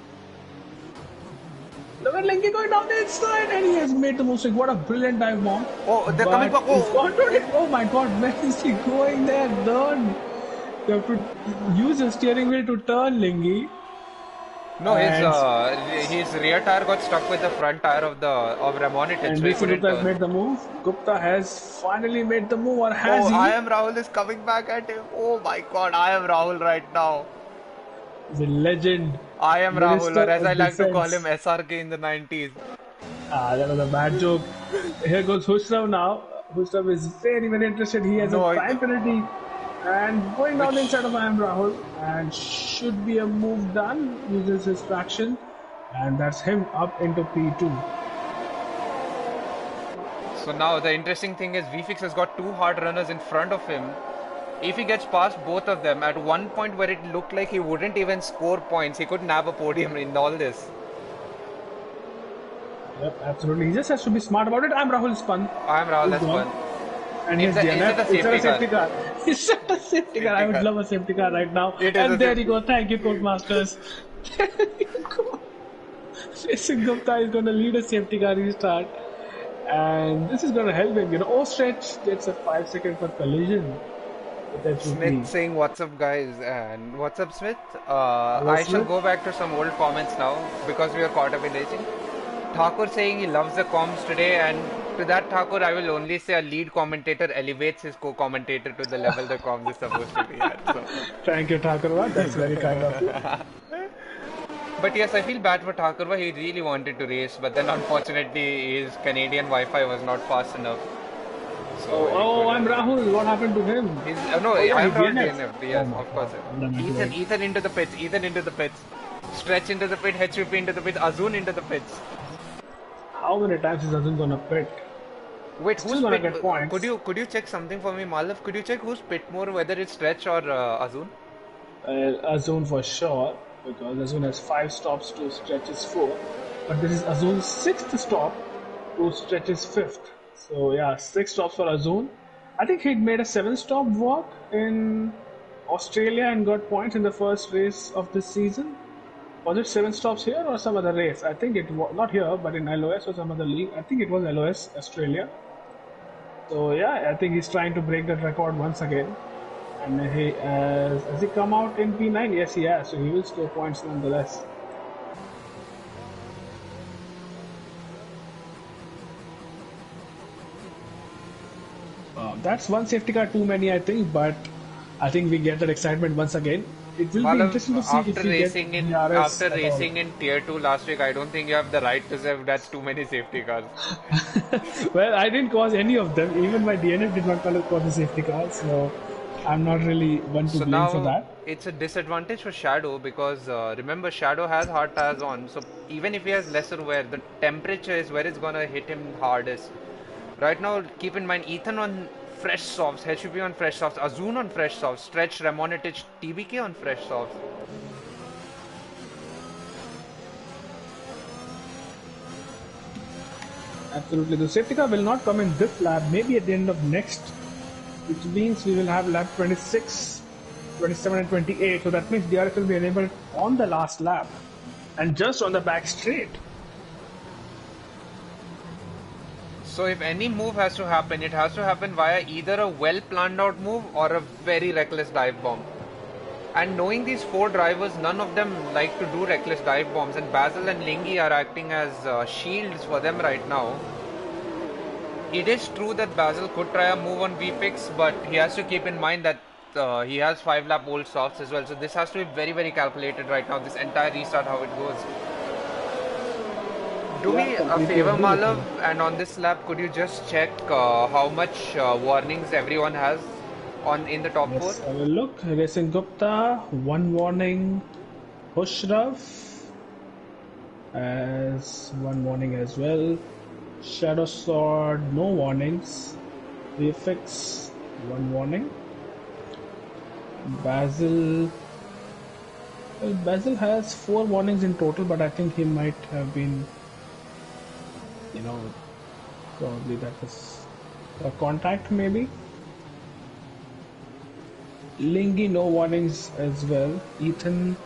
Look at Linky going down the inside, and he has made the most. What a brilliant dive bomb. Oh, they're coming back. Oh my god, where is he going there? Turn. You have to use your steering wheel to turn, Linky. No, his rear tire got stuck with the front tire of Ramon. And Gupta has made the move. Gupta has finally made the move, or has he? I am Rahul is coming back at him. Oh my god, I am Rahul right now. The legend. I am Rahul, or as I like to call him, SRK in the 90s. That was a bad joke. Here goes Hustrav now. Hustrav is very, very interested. He has a time penalty. And going down the inside of I am Rahul. And should be a move done. Uses his traction. And that's him up into P2. So now the interesting thing is VFix has got two hard runners in front of him. If he gets past both of them, at one point where it looked like he wouldn't even score points, he could nab a podium in all this. Yep, absolutely. He just has to be smart about it. I'm Rahul Spun. I'm Rahul Spun. And he's DNF. It's a safety car. It's a safety car. I would love a safety car right now. And there you go. Thank you, Codemasters. There you go. Racing Gupta is going to lead a safety car restart. And this is going to help him. Oh, Stretch gets a 5 second for collision. Smith saying, what's up guys, and what's up Smith? I shall go back to some old comments now because we are caught up in racing. Thakur saying he loves the comms today, and to that Thakur I will only say a lead commentator elevates his co-commentator to the level the comms is supposed to be at. So. Thank you Thakur, that's very kind of you. But yes, I feel bad for Thakurva. He really wanted to race, but then unfortunately his Canadian Wi-Fi was not fast enough, so he I'm couldn't. Rahul. What happened to him? He's no, Oh yeah, he I'm Rahul DNF. DNF. Oh Yes, my of course. god, damn it, Ethan, right. Ethan into the pits. Ethan into the pits. Stretch into the pit. HVP into the pit. Azun into the pits. How many times is Arjun gonna pit? Wait, Still who's gonna pit? get points. Could you check something for me, Malav? Could you check who's pit more, whether it's Stretch or Azun? Azun for sure, because Azun has 5 stops to Stretch's 4. But this is Azun's 6th stop to Stretch's 5th. So yeah, 6 stops for Azun. I think he'd made a 7-stop walk in Australia and got points in the first race of this season. Was it 7 stops here or some other race? I think it was not here, but in LOS or some other league. I think it was LOS Australia. So yeah, I think he's trying to break that record once again. And he has he come out in P9? Yes, he has. So he will score points nonetheless. That's one safety car too many, I think. But I think we get that excitement once again. It will be Malav, interesting to see if we get DRS after at all. racing in Tier 2 last week, I don't think you have the right to say that's too many safety cars. Well, I didn't cause any of them. Even my DNF did not cause the safety car, so I'm not really one to So blame for now that. it's a disadvantage for Shadow because remember Shadow has hard tires on, so even if he has lesser wear, the temperature is where it's gonna hit him hardest. Right now, keep in mind Ethan on fresh softs, HUP on fresh softs, Azun on fresh softs, Stretch, Ramonitich, TBK on fresh softs. Absolutely. The safety car will not come in this lap, maybe at the end of next, which means we will have lap 26, 27 and 28. So that means DRS will be enabled on the last lap and just on the back straight. So if any move has to happen, it has to happen via either a well planned out move or a very reckless dive bomb. And knowing these 4 drivers, none of them like to do reckless dive bombs, and Basil and Lingy are acting as shields for them right now. It is true that Basil could try a move on VFix, but he has to keep in mind that he has 5 lap old softs as well, so this has to be very, very calculated right now, this entire restart, how it goes. Do me a favor, Malav, and on this lap, could you just check how much warnings everyone has in the top 4? Yes, I will look. Racing Gupta, 1 warning. Hushraf has 1 warning as well. Shadow Sword, no warnings. VFX, 1 warning. Basil. Well, Basil has 4 warnings in total, but I think he might have been, probably that was a contact maybe. Lingy, no warnings as well. Ethan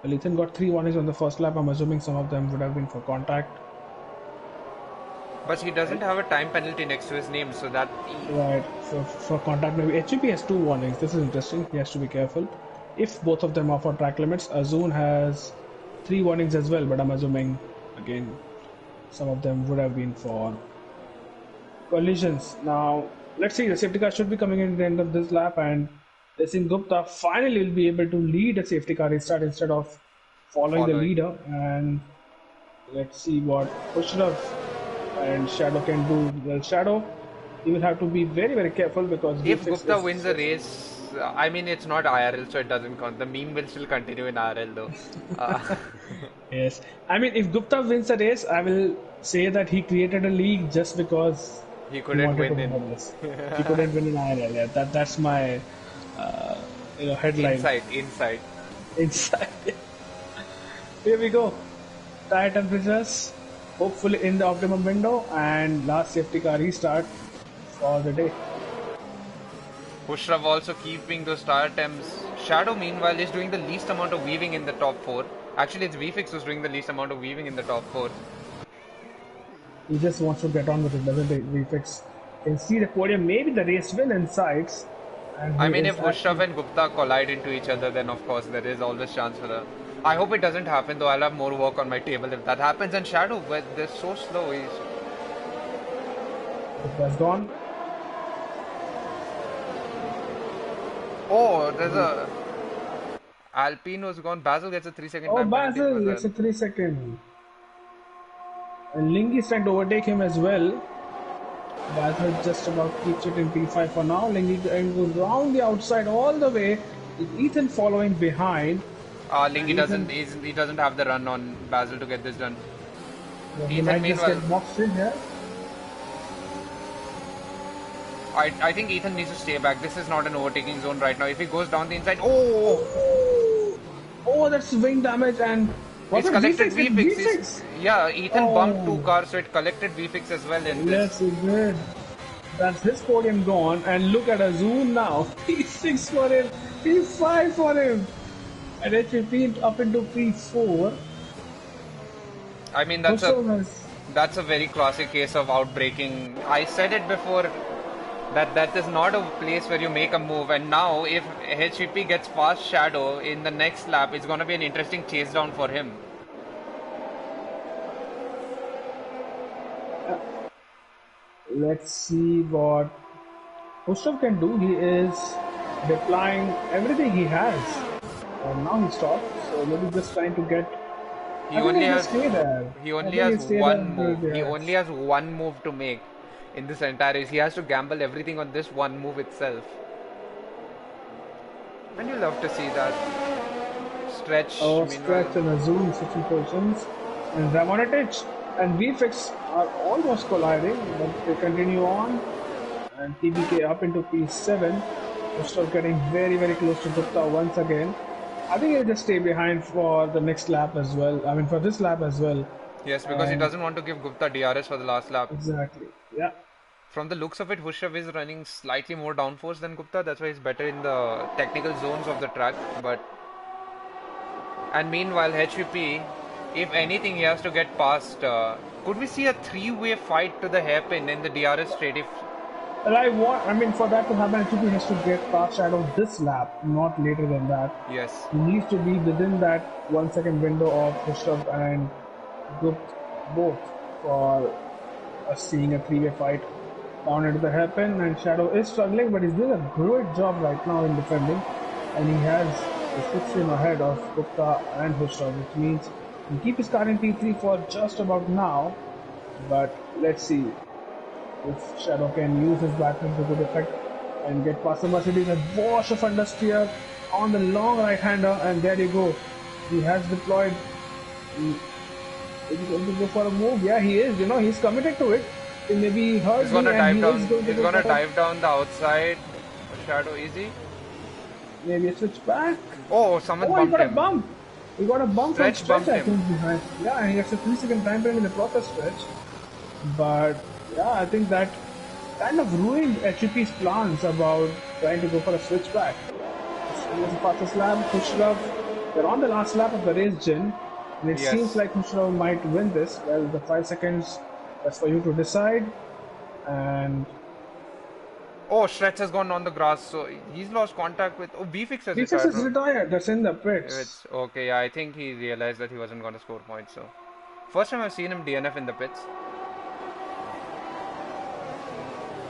got 3 warnings on the first lap. I'm assuming some of them would have been for contact. But he doesn't have a time penalty next to his name, so that... Right, for contact maybe. HVP has 2 warnings. This is interesting. He has to be careful. If both of them are for track limits, Azun has 3 warnings as well, but I'm assuming, again, some of them would have been for collisions. Now, let's see, the safety car should be coming in at the end of this lap, and Racing Gupta finally will be able to lead a safety car restart instead of following the leader. And let's see what Pushraf and Shadow can do. Well, Shadow, you will have to be very, very careful because if Gupta wins a race, I mean, it's not IRL, so it doesn't count. The meme will still continue in IRL though. Yes, I mean, if Gupta wins a race, I will say that he created a league just because he couldn't win in. He couldn't win in IRL. Yeah, that's my headline. Insight. Here we go. Tire temperatures, hopefully in the optimum window, and last safety car restart for the day. Pushraf also keeping those tire temps. Shadow, meanwhile, is doing the least amount of weaving in the top 4. Actually, it's VFix who's doing the least amount of weaving in the top 4. He just wants to get on with it, doesn't he? VFix can see the podium, maybe the race win insights. I mean, if Pushraf and Gupta collide into each other, then of course there is always chance for that. I hope it doesn't happen though. I'll have more work on my table if that happens. And Shadow, they're so slow. It has gone. Oh, there's a... Alpino's gone. Basil gets a 3 second Oh, time penalty for Basil, it's that. a 3 second. And Lingy is trying to overtake him as well. Basil just about keeps it in P5 for now. Lingy goes round the outside all the way. With Ethan following behind. And Lingy Ethan, he doesn't have the run on Basil to get this done. he Ethan, might just meanwhile, get boxed in here. I think Ethan needs to stay back. This is not an overtaking zone right now. If he goes down the inside, oh, Oh, oh, that's wing damage and was it's it collected V-Fix? It's VFix. V-Fix. Yeah, Ethan bumped two Oh, cars, so it collected VFix as well in this. yes, it did. That's his podium gone. And look at Azul now. P6 for him. P5 for him. And HVP up into P4. I mean, that's a very classic case of outbreaking. I said it before that is not a place where you make a move. And now, if HVP gets past Shadow in the next lap, it's going to be an interesting chase down for him. Let's see what Gustav can do. He is deploying everything he has. And now he stopped. So maybe just trying to get. He I think only he'll has just stay there. he I only think has he'll stay one there move. until He they only has one move to make in this entire race. He has to gamble everything on this one move itself. And you love to see that. Stretch, Oh, meanwhile. Stretch and Azul switching positions. And Ramonetic and VFX are almost colliding, but they continue on. And TBK up into P7. Gustav getting very, very close to Gupta once again. I think he'll just stay behind for the next lap as well. I mean, for this lap as well. Yes, because he doesn't want to give Gupta DRS for the last lap. Exactly. Yeah. From the looks of it, Khrushchev is running slightly more downforce than Gupta. That's why he's better in the technical zones of the track. And meanwhile, HVP, if anything, he has to get past. Could we see a three-way fight to the hairpin in the DRS straight? Well, I mean, for that to happen, HTP has to get past Shadow this lap, not later than that. Yes. He needs to be within that 1 second window of Gustav and Gupt both for us seeing a three-way fight down into the hairpin. And Shadow is struggling, but he's doing a great job right now in defending. And he has a 16 ahead of Gupta and Gustav, which means he can keep his car in P3 for just about now. But let's see if Shadow can use his battery to good effect and get past the Mercedes. A wash of understeer on the long right-hander, and there you go. He has deployed. Is he going to go for a move? Yeah, he is. You know, he's committed to it. Maybe he heard He's gonna me dive and he down. is going to He's go gonna for dive down the outside. Shadow easy. maybe a switch back. Oh, someone Oh, he bumped got a him. bump. He got a bump from Stretch Stretch, bumped I him. think, behind. Yeah, and he gets a 3 second time frame in the process Stretch. But yeah, I think that kind of ruined HEP's plans about trying to go for a switchback. It was the fastest lap. Khrushchev, they're on the last lap of the race, Jin. And it Yes. seems like Khrushchev might win this. Well, the 5 seconds, that's for you to decide. And Oh, Stretch has gone on the grass, so he's lost contact with. Oh, VFix has V6 retired. is retired. That's in the pits. It's okay. Yeah, I think he realized that he wasn't going to score points. So, first time I've seen him DNF in the pits.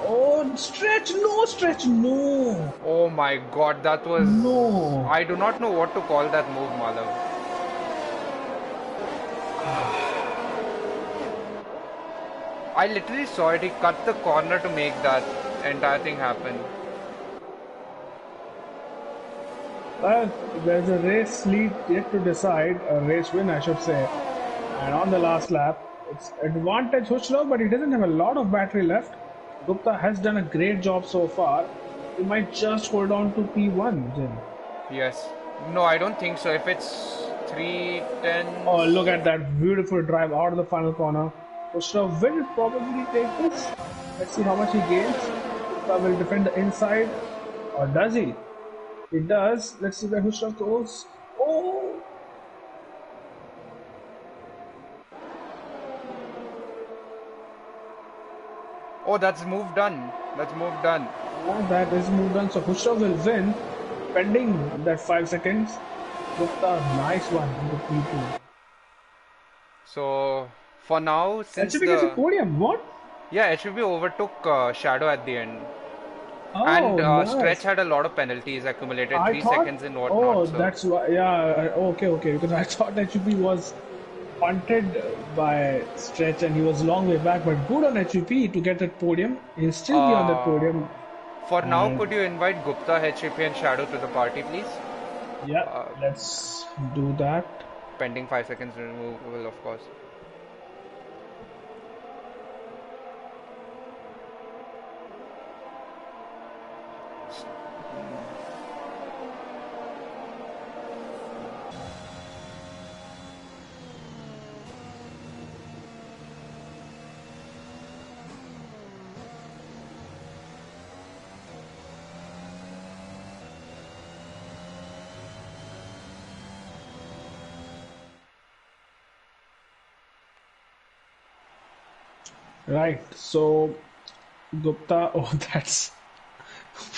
Oh, Stretch, no, Stretch, no. Oh my God, that was. No. I do not know what to call that move, Malav. I literally saw it. He cut the corner to make that entire thing happen. Well, there's a race lead yet to decide, a race win, I should say. And on the last lap, it's advantage Khrushchev, but he doesn't have a lot of battery left. Gupta has done a great job so far. He might just hold on to P1, Jin. Yes. No, I don't think so. If it's 310. Oh, look at that beautiful drive out of the final corner. Khrushchev will probably take this. Let's see how much he gains. Gupta will defend the inside. Or does he? He does. Let's see where Khrushchev goes. Oh! Oh, that's move done. That's move done. Yeah, that is moved on. So Khrushchev will win, pending that 5 seconds. Gupta, nice one into P2. So, for now, since HB gets a podium. What? Yeah, HVP overtook Shadow at the end. And Oh, Stretch nice. had a lot of penalties accumulated, I 3 seconds thought, and whatnot. oh, So, that's why. Yeah, okay, okay. Because I thought HUP was punted by Stretch and he was long way back, but good on HUP to get that podium. He'll still be on that uh, podium. for now, And could you invite Gupta, HCP, and Shadow to the party, please? yeah, Uh, let's do that. Pending 5 seconds removal, of course. Right. So Gupta, oh, that's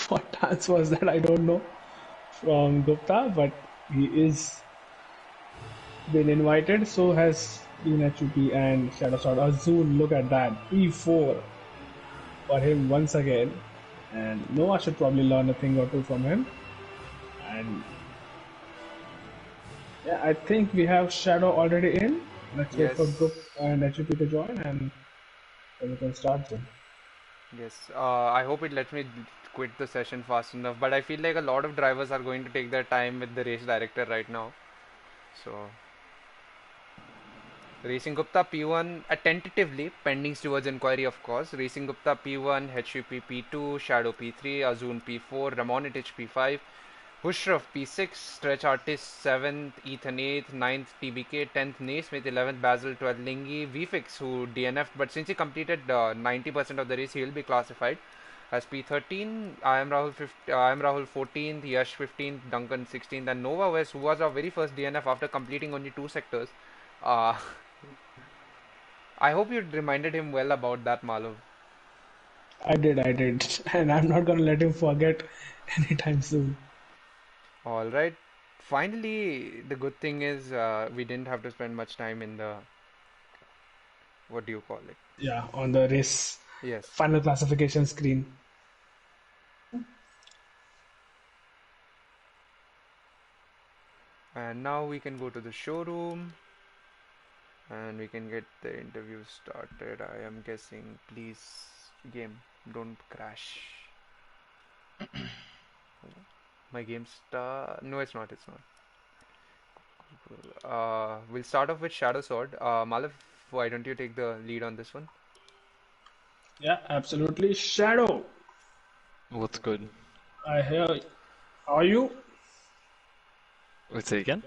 what dance was that? I don't know from Gupta, but he is been invited. So has been HUP and Shadow Sword. Azul, look at that. P4 for him once again. And Noah should probably learn a thing or two from him. And yeah, I think we have Shadow already in. Let's wait for Yes, Gup and HUP to join and then we can start them. yes. I hope it lets me quit the session fast enough. But I feel like a lot of drivers are going to take their time with the race director right now. So, Racing Gupta P1 tentatively pending stewards inquiry, of course. Racing Gupta P1, HUP P2, Shadow P3, Azun P4, Ramonitich P5, Hushraf P6, Stretch Artist 7th, Ethan 8th, 9th TBK, 10th Naismith, 11th Basil, 12th Lingi, VFix who DNF'd, but since he completed 90% of the race, he will be classified as P13. I am Rahul 15, I am Rahul 14th, Yash 15th, Duncan 16th, and Nova West, who was our very first DNF after completing only 2 sectors. Uh, I hope you reminded him well about that, Malav. I did. And I'm not gonna let him forget anytime soon. All right. Finally, the good thing is we didn't have to spend much time in the, what do you call it? Yeah, on the race Yes. final classification screen. And now we can go to the showroom and we can get the interview started. I am guessing, please, game, don't crash. My game start. No, it's not. It's not. We'll start off with Shadow Sword. Malav, why don't you take the lead on this one? Yeah, absolutely. Shadow, What's good? I hear. How are you? Let's say again.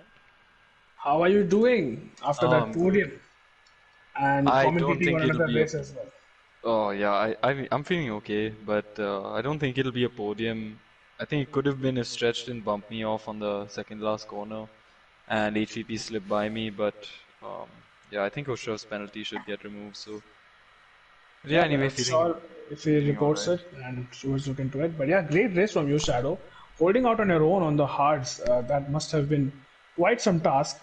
How are you doing after that Um, podium and I don't commentating think on it'll another be a. race as well? Oh yeah, I'm feeling okay, but I don't think it'll be a podium. I think it could have been if Stretch didn't bump me off on the second last corner, and HVP slipped by me. But yeah, I think Oshraf's penalty should get removed. So but yeah, Yeah, anyway, I'm sure if he feeling all reports right. it and Stewart's look into it. But yeah, great race from you, Shadow. Holding out on your own on the hards, that must have been quite some task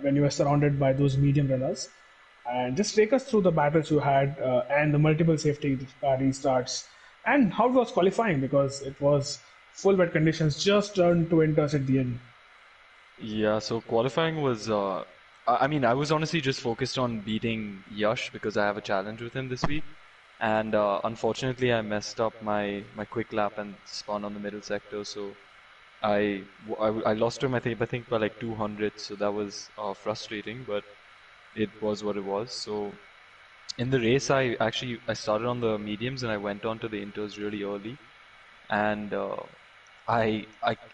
when you were surrounded by those medium runners. And just take us through the battles you had and the multiple safety restarts and how it was qualifying because it was full wet conditions just turned to winters at the end. Yeah, so qualifying was I mean, I was honestly just focused on beating Yash because I have a challenge with him this week. And unfortunately, I messed up my quick lap and spun on the middle sector, so I lost to him I think by like 200, so that was frustrating, but it was what it was. So in the race, I started on the mediums and I went on to the inters really early, and I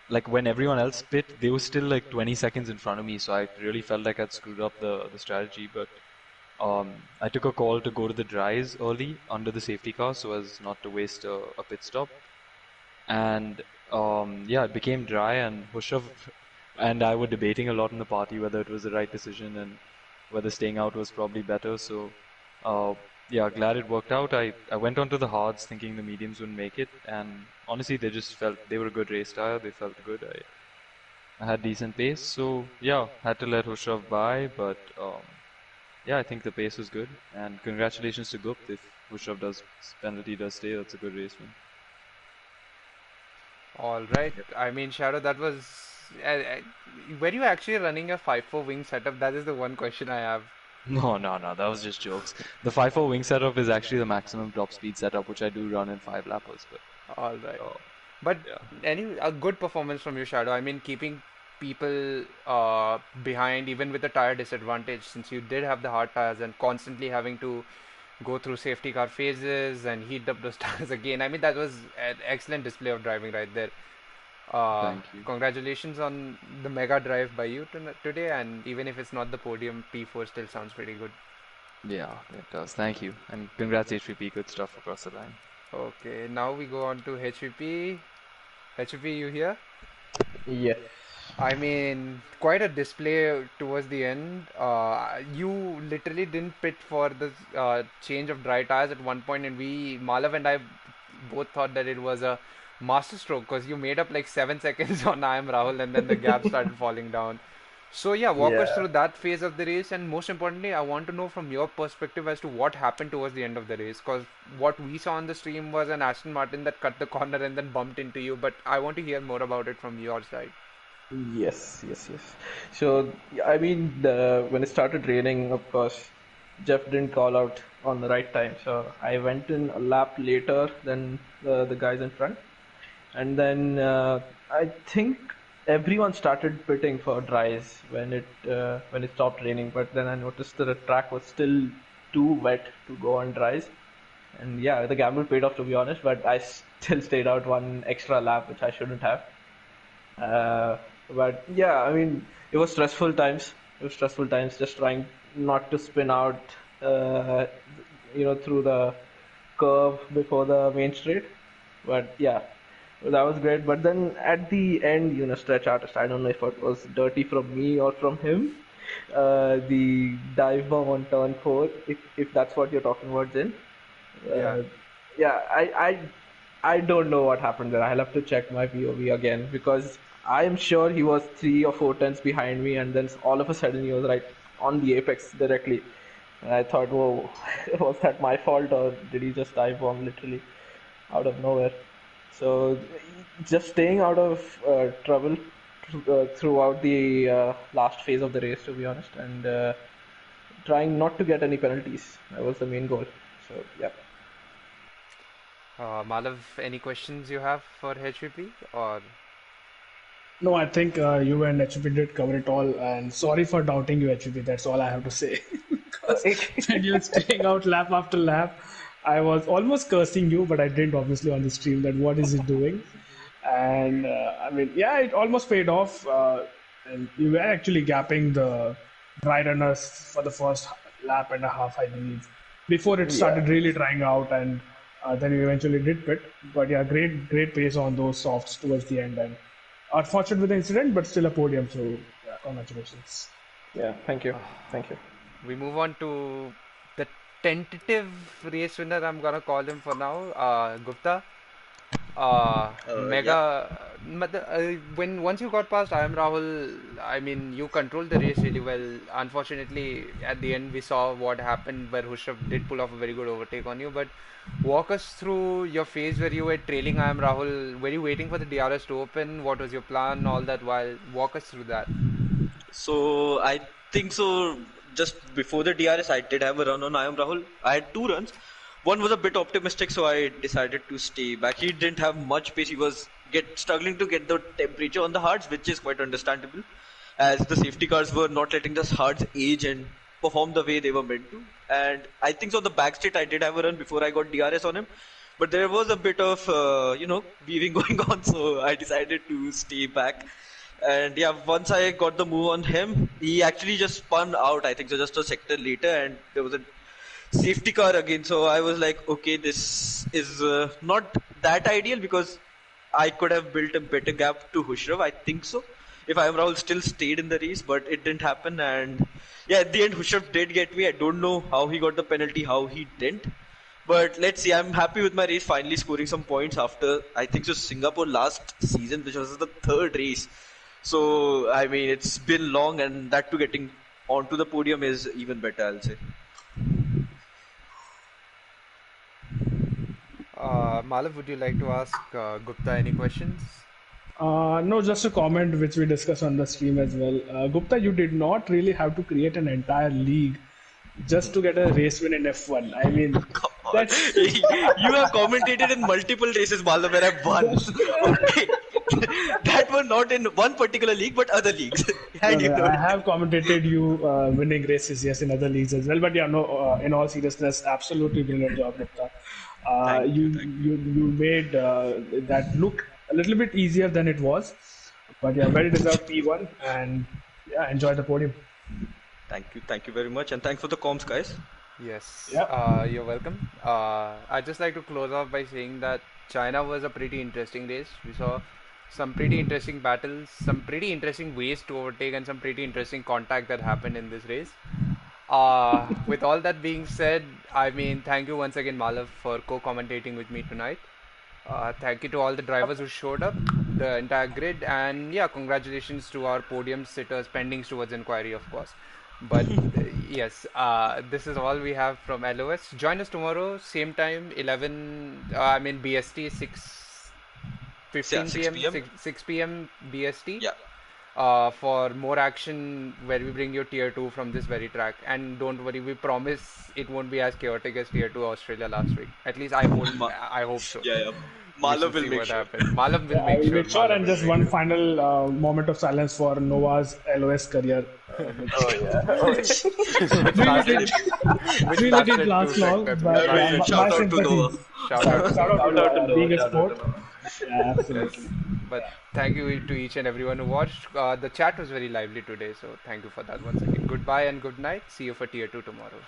like when everyone else pit, they were still like 20 seconds in front of me, so I really felt like I'd screwed up the strategy. But I took a call to go to the dries early under the safety car so as not to waste a pit stop. And yeah, it became dry, and Hushav and I were debating a lot in the party whether it was the right decision and whether staying out was probably better. So uh, yeah, glad it worked out. I went on to the hards thinking the mediums wouldn't make it, and honestly, they just felt they were a good race tire. They felt good. I had decent pace, so yeah, had to let Hushav by, but yeah, I think the pace was good. And congratulations to Gupt if Hushav does penalty does stay. That's a good race win. All right. I mean, Shadow, that was. Were you actually running a 5-4 wing setup? That is the one question I have. No, no, no, that was just jokes. The 5-4 wing setup is actually the maximum top speed setup, which I do run in 5 lappers. But All right. uh, But yeah, a good performance from you, Shadow. I mean, keeping people behind even with a tire disadvantage, since you did have the hard tires and constantly having to go through safety car phases and heat up those tires again. I mean, that was an excellent display of driving right there. thank you. Congratulations on the mega drive by you today, and even if it's not the podium, P4 still sounds pretty good. Yeah, it does. Thank you. And congrats, HVP. Good stuff across the line. Okay, now we go on to HVP. HVP, you here? Yes. I mean, quite a display towards the end. You literally didn't pit for the change of dry tires at one point, and Malav and I, both thought that it was a masterstroke because you made up like 7 seconds on I am Rahul, and then the gap started falling down. So yeah, walk us Yeah. through that phase of the race, and most importantly, I want to know from your perspective as to what happened towards the end of the race. Because what we saw on the stream was an Aston Martin that cut the corner and then bumped into you, but I want to hear more about it from your side. Yes. So, I mean, when it started raining, of course, Jeff didn't call out on the right time. So I went in a lap later than the guys in front. And then I think everyone started pitting for dries when it stopped raining. But then I noticed that the track was still too wet to go on dries. And yeah, the gamble paid off, to be honest. But I still stayed out one extra lap, which I shouldn't have. Uh, but yeah, I mean, it was stressful times. It was stressful times just trying not to spin out, uh, through the curve before the main straight. But yeah, that was great. But then at the end, stretch artist, I don't know if it was dirty from me or from him. The dive bomb on turn four, if that's what you're talking about, Jen. Yeah. Uh, yeah, I don't know what happened there. I'll have to check my POV again because I am sure he was 3 or 4 turns behind me, and then all of a sudden he was right on the apex directly. And I thought, whoa, was that my fault or did he just dive bomb literally out of nowhere? So just staying out of trouble throughout the last phase of the race, to be honest, and trying not to get any penalties. That was the main goal. So yeah. Malav, any questions you have for HVP or No, I think you and HVP did cover it all. And sorry for doubting you, HVP. That's all I have to say. Because when you're staying out lap after lap, I was almost cursing you, but I didn't obviously on the stream that what is he doing? And I mean, yeah, it almost paid off. And you were actually gapping the dry runners for the first lap and a half, I believe, before it Yeah. started really drying out. And then you eventually did pit. But yeah, great pace on those softs towards the end. And unfortunate with the incident, but still a podium. So yeah, congratulations. Yeah, thank you. Thank you. we move on to the tentative race winner? I'm gonna call him for now, Gupta. Yeah. When once you got past I am Rahul, I mean you controlled the race really well. Unfortunately, at the end we saw what happened where Hushav did pull off a very good overtake on you. But walk us through your phase where you were trailing I am Rahul. Were you waiting for the DRS to open? What was your plan? All that while walk us through that. So I think so. Just before the DRS, I did have a run on I am Rahul. I had 2 runs. One was a bit optimistic, so I decided to stay back. He didn't have much pace. He was struggling to get the temperature on the hards, which is quite understandable, as the safety cars were not letting the hards age and perform the way they were meant to. And I think so. The back straight, I did have a run before I got DRS on him, but there was a bit of weaving going on, so I decided to stay back. And yeah, once I got the move on him, he actually just spun out, I think so, just a sector later, and there was a safety car again. So I was like, okay, this is not that ideal because I could have built a better gap to Hushrav, I think so. If I am Rahul still stayed in the race, but it didn't happen. And yeah, at the end, Hushrav did get me. I don't know how he got the penalty, how he didn't. But let's see, I'm happy with my race finally scoring some points after, I think so, Singapore last season, which was the third race. So, I mean, it's been long, and that too getting onto the podium is even better, I'll say. Malav, would you like to ask Gupta any questions? No, just a comment which we discussed on the stream as well. Gupta, you did not really have to create an entire league just to get a race win in F1. I mean, Come on. that's You have commentated in multiple races, Malav, where I've won. Okay. That were not in one particular league, but other leagues. And you know I it. have commentated you winning races, yes, in other leagues as well. But yeah, no, in all seriousness, absolutely brilliant job, Gupta. Thank you, You made that look a little bit easier than it was. But yeah, very deserved P1 and yeah, enjoy the podium. Thank you very much, and thanks for the comms, guys. Yes, Yeah. you're welcome. I'd just like to close off by saying that China was a pretty interesting race. We saw some pretty interesting battles, some pretty interesting ways to overtake, and some pretty interesting contact that happened in this race. With all that being said, I mean, thank you once again, Malav, for co-commentating with me tonight. Thank you to all the drivers who showed up, the entire grid, and yeah, congratulations to our podium sitters, pendings towards inquiry, of course. But yes, this is all we have from LOS. Join us tomorrow, same time, 11, I mean BST, 6:15 6 p.m., p.m. 6 p.m. BST. Yeah. For more action where we bring you tier 2 from this very track. And don't worry, we promise it won't be as chaotic as tier 2 Australia last week. At least I hope so. Yeah. We Malav shall will see make what sure. happens. Malav will I make will sure. make sure. Malav And will just make one sure. final moment of silence for Noah's LOS career. Oh yeah. Which started, which Really started didn't last 2 long, seconds. but Yeah, yeah, Shout my out to Noah. sympathies. Shout out. Shout out Shout out to to being a Noah. Shout out sport. to Noah. Yeah, absolutely. Yes. But thank you to each and everyone who watched. The chat was very lively today, so thank you for that once again. Goodbye and good night. See you for tier 2 tomorrow.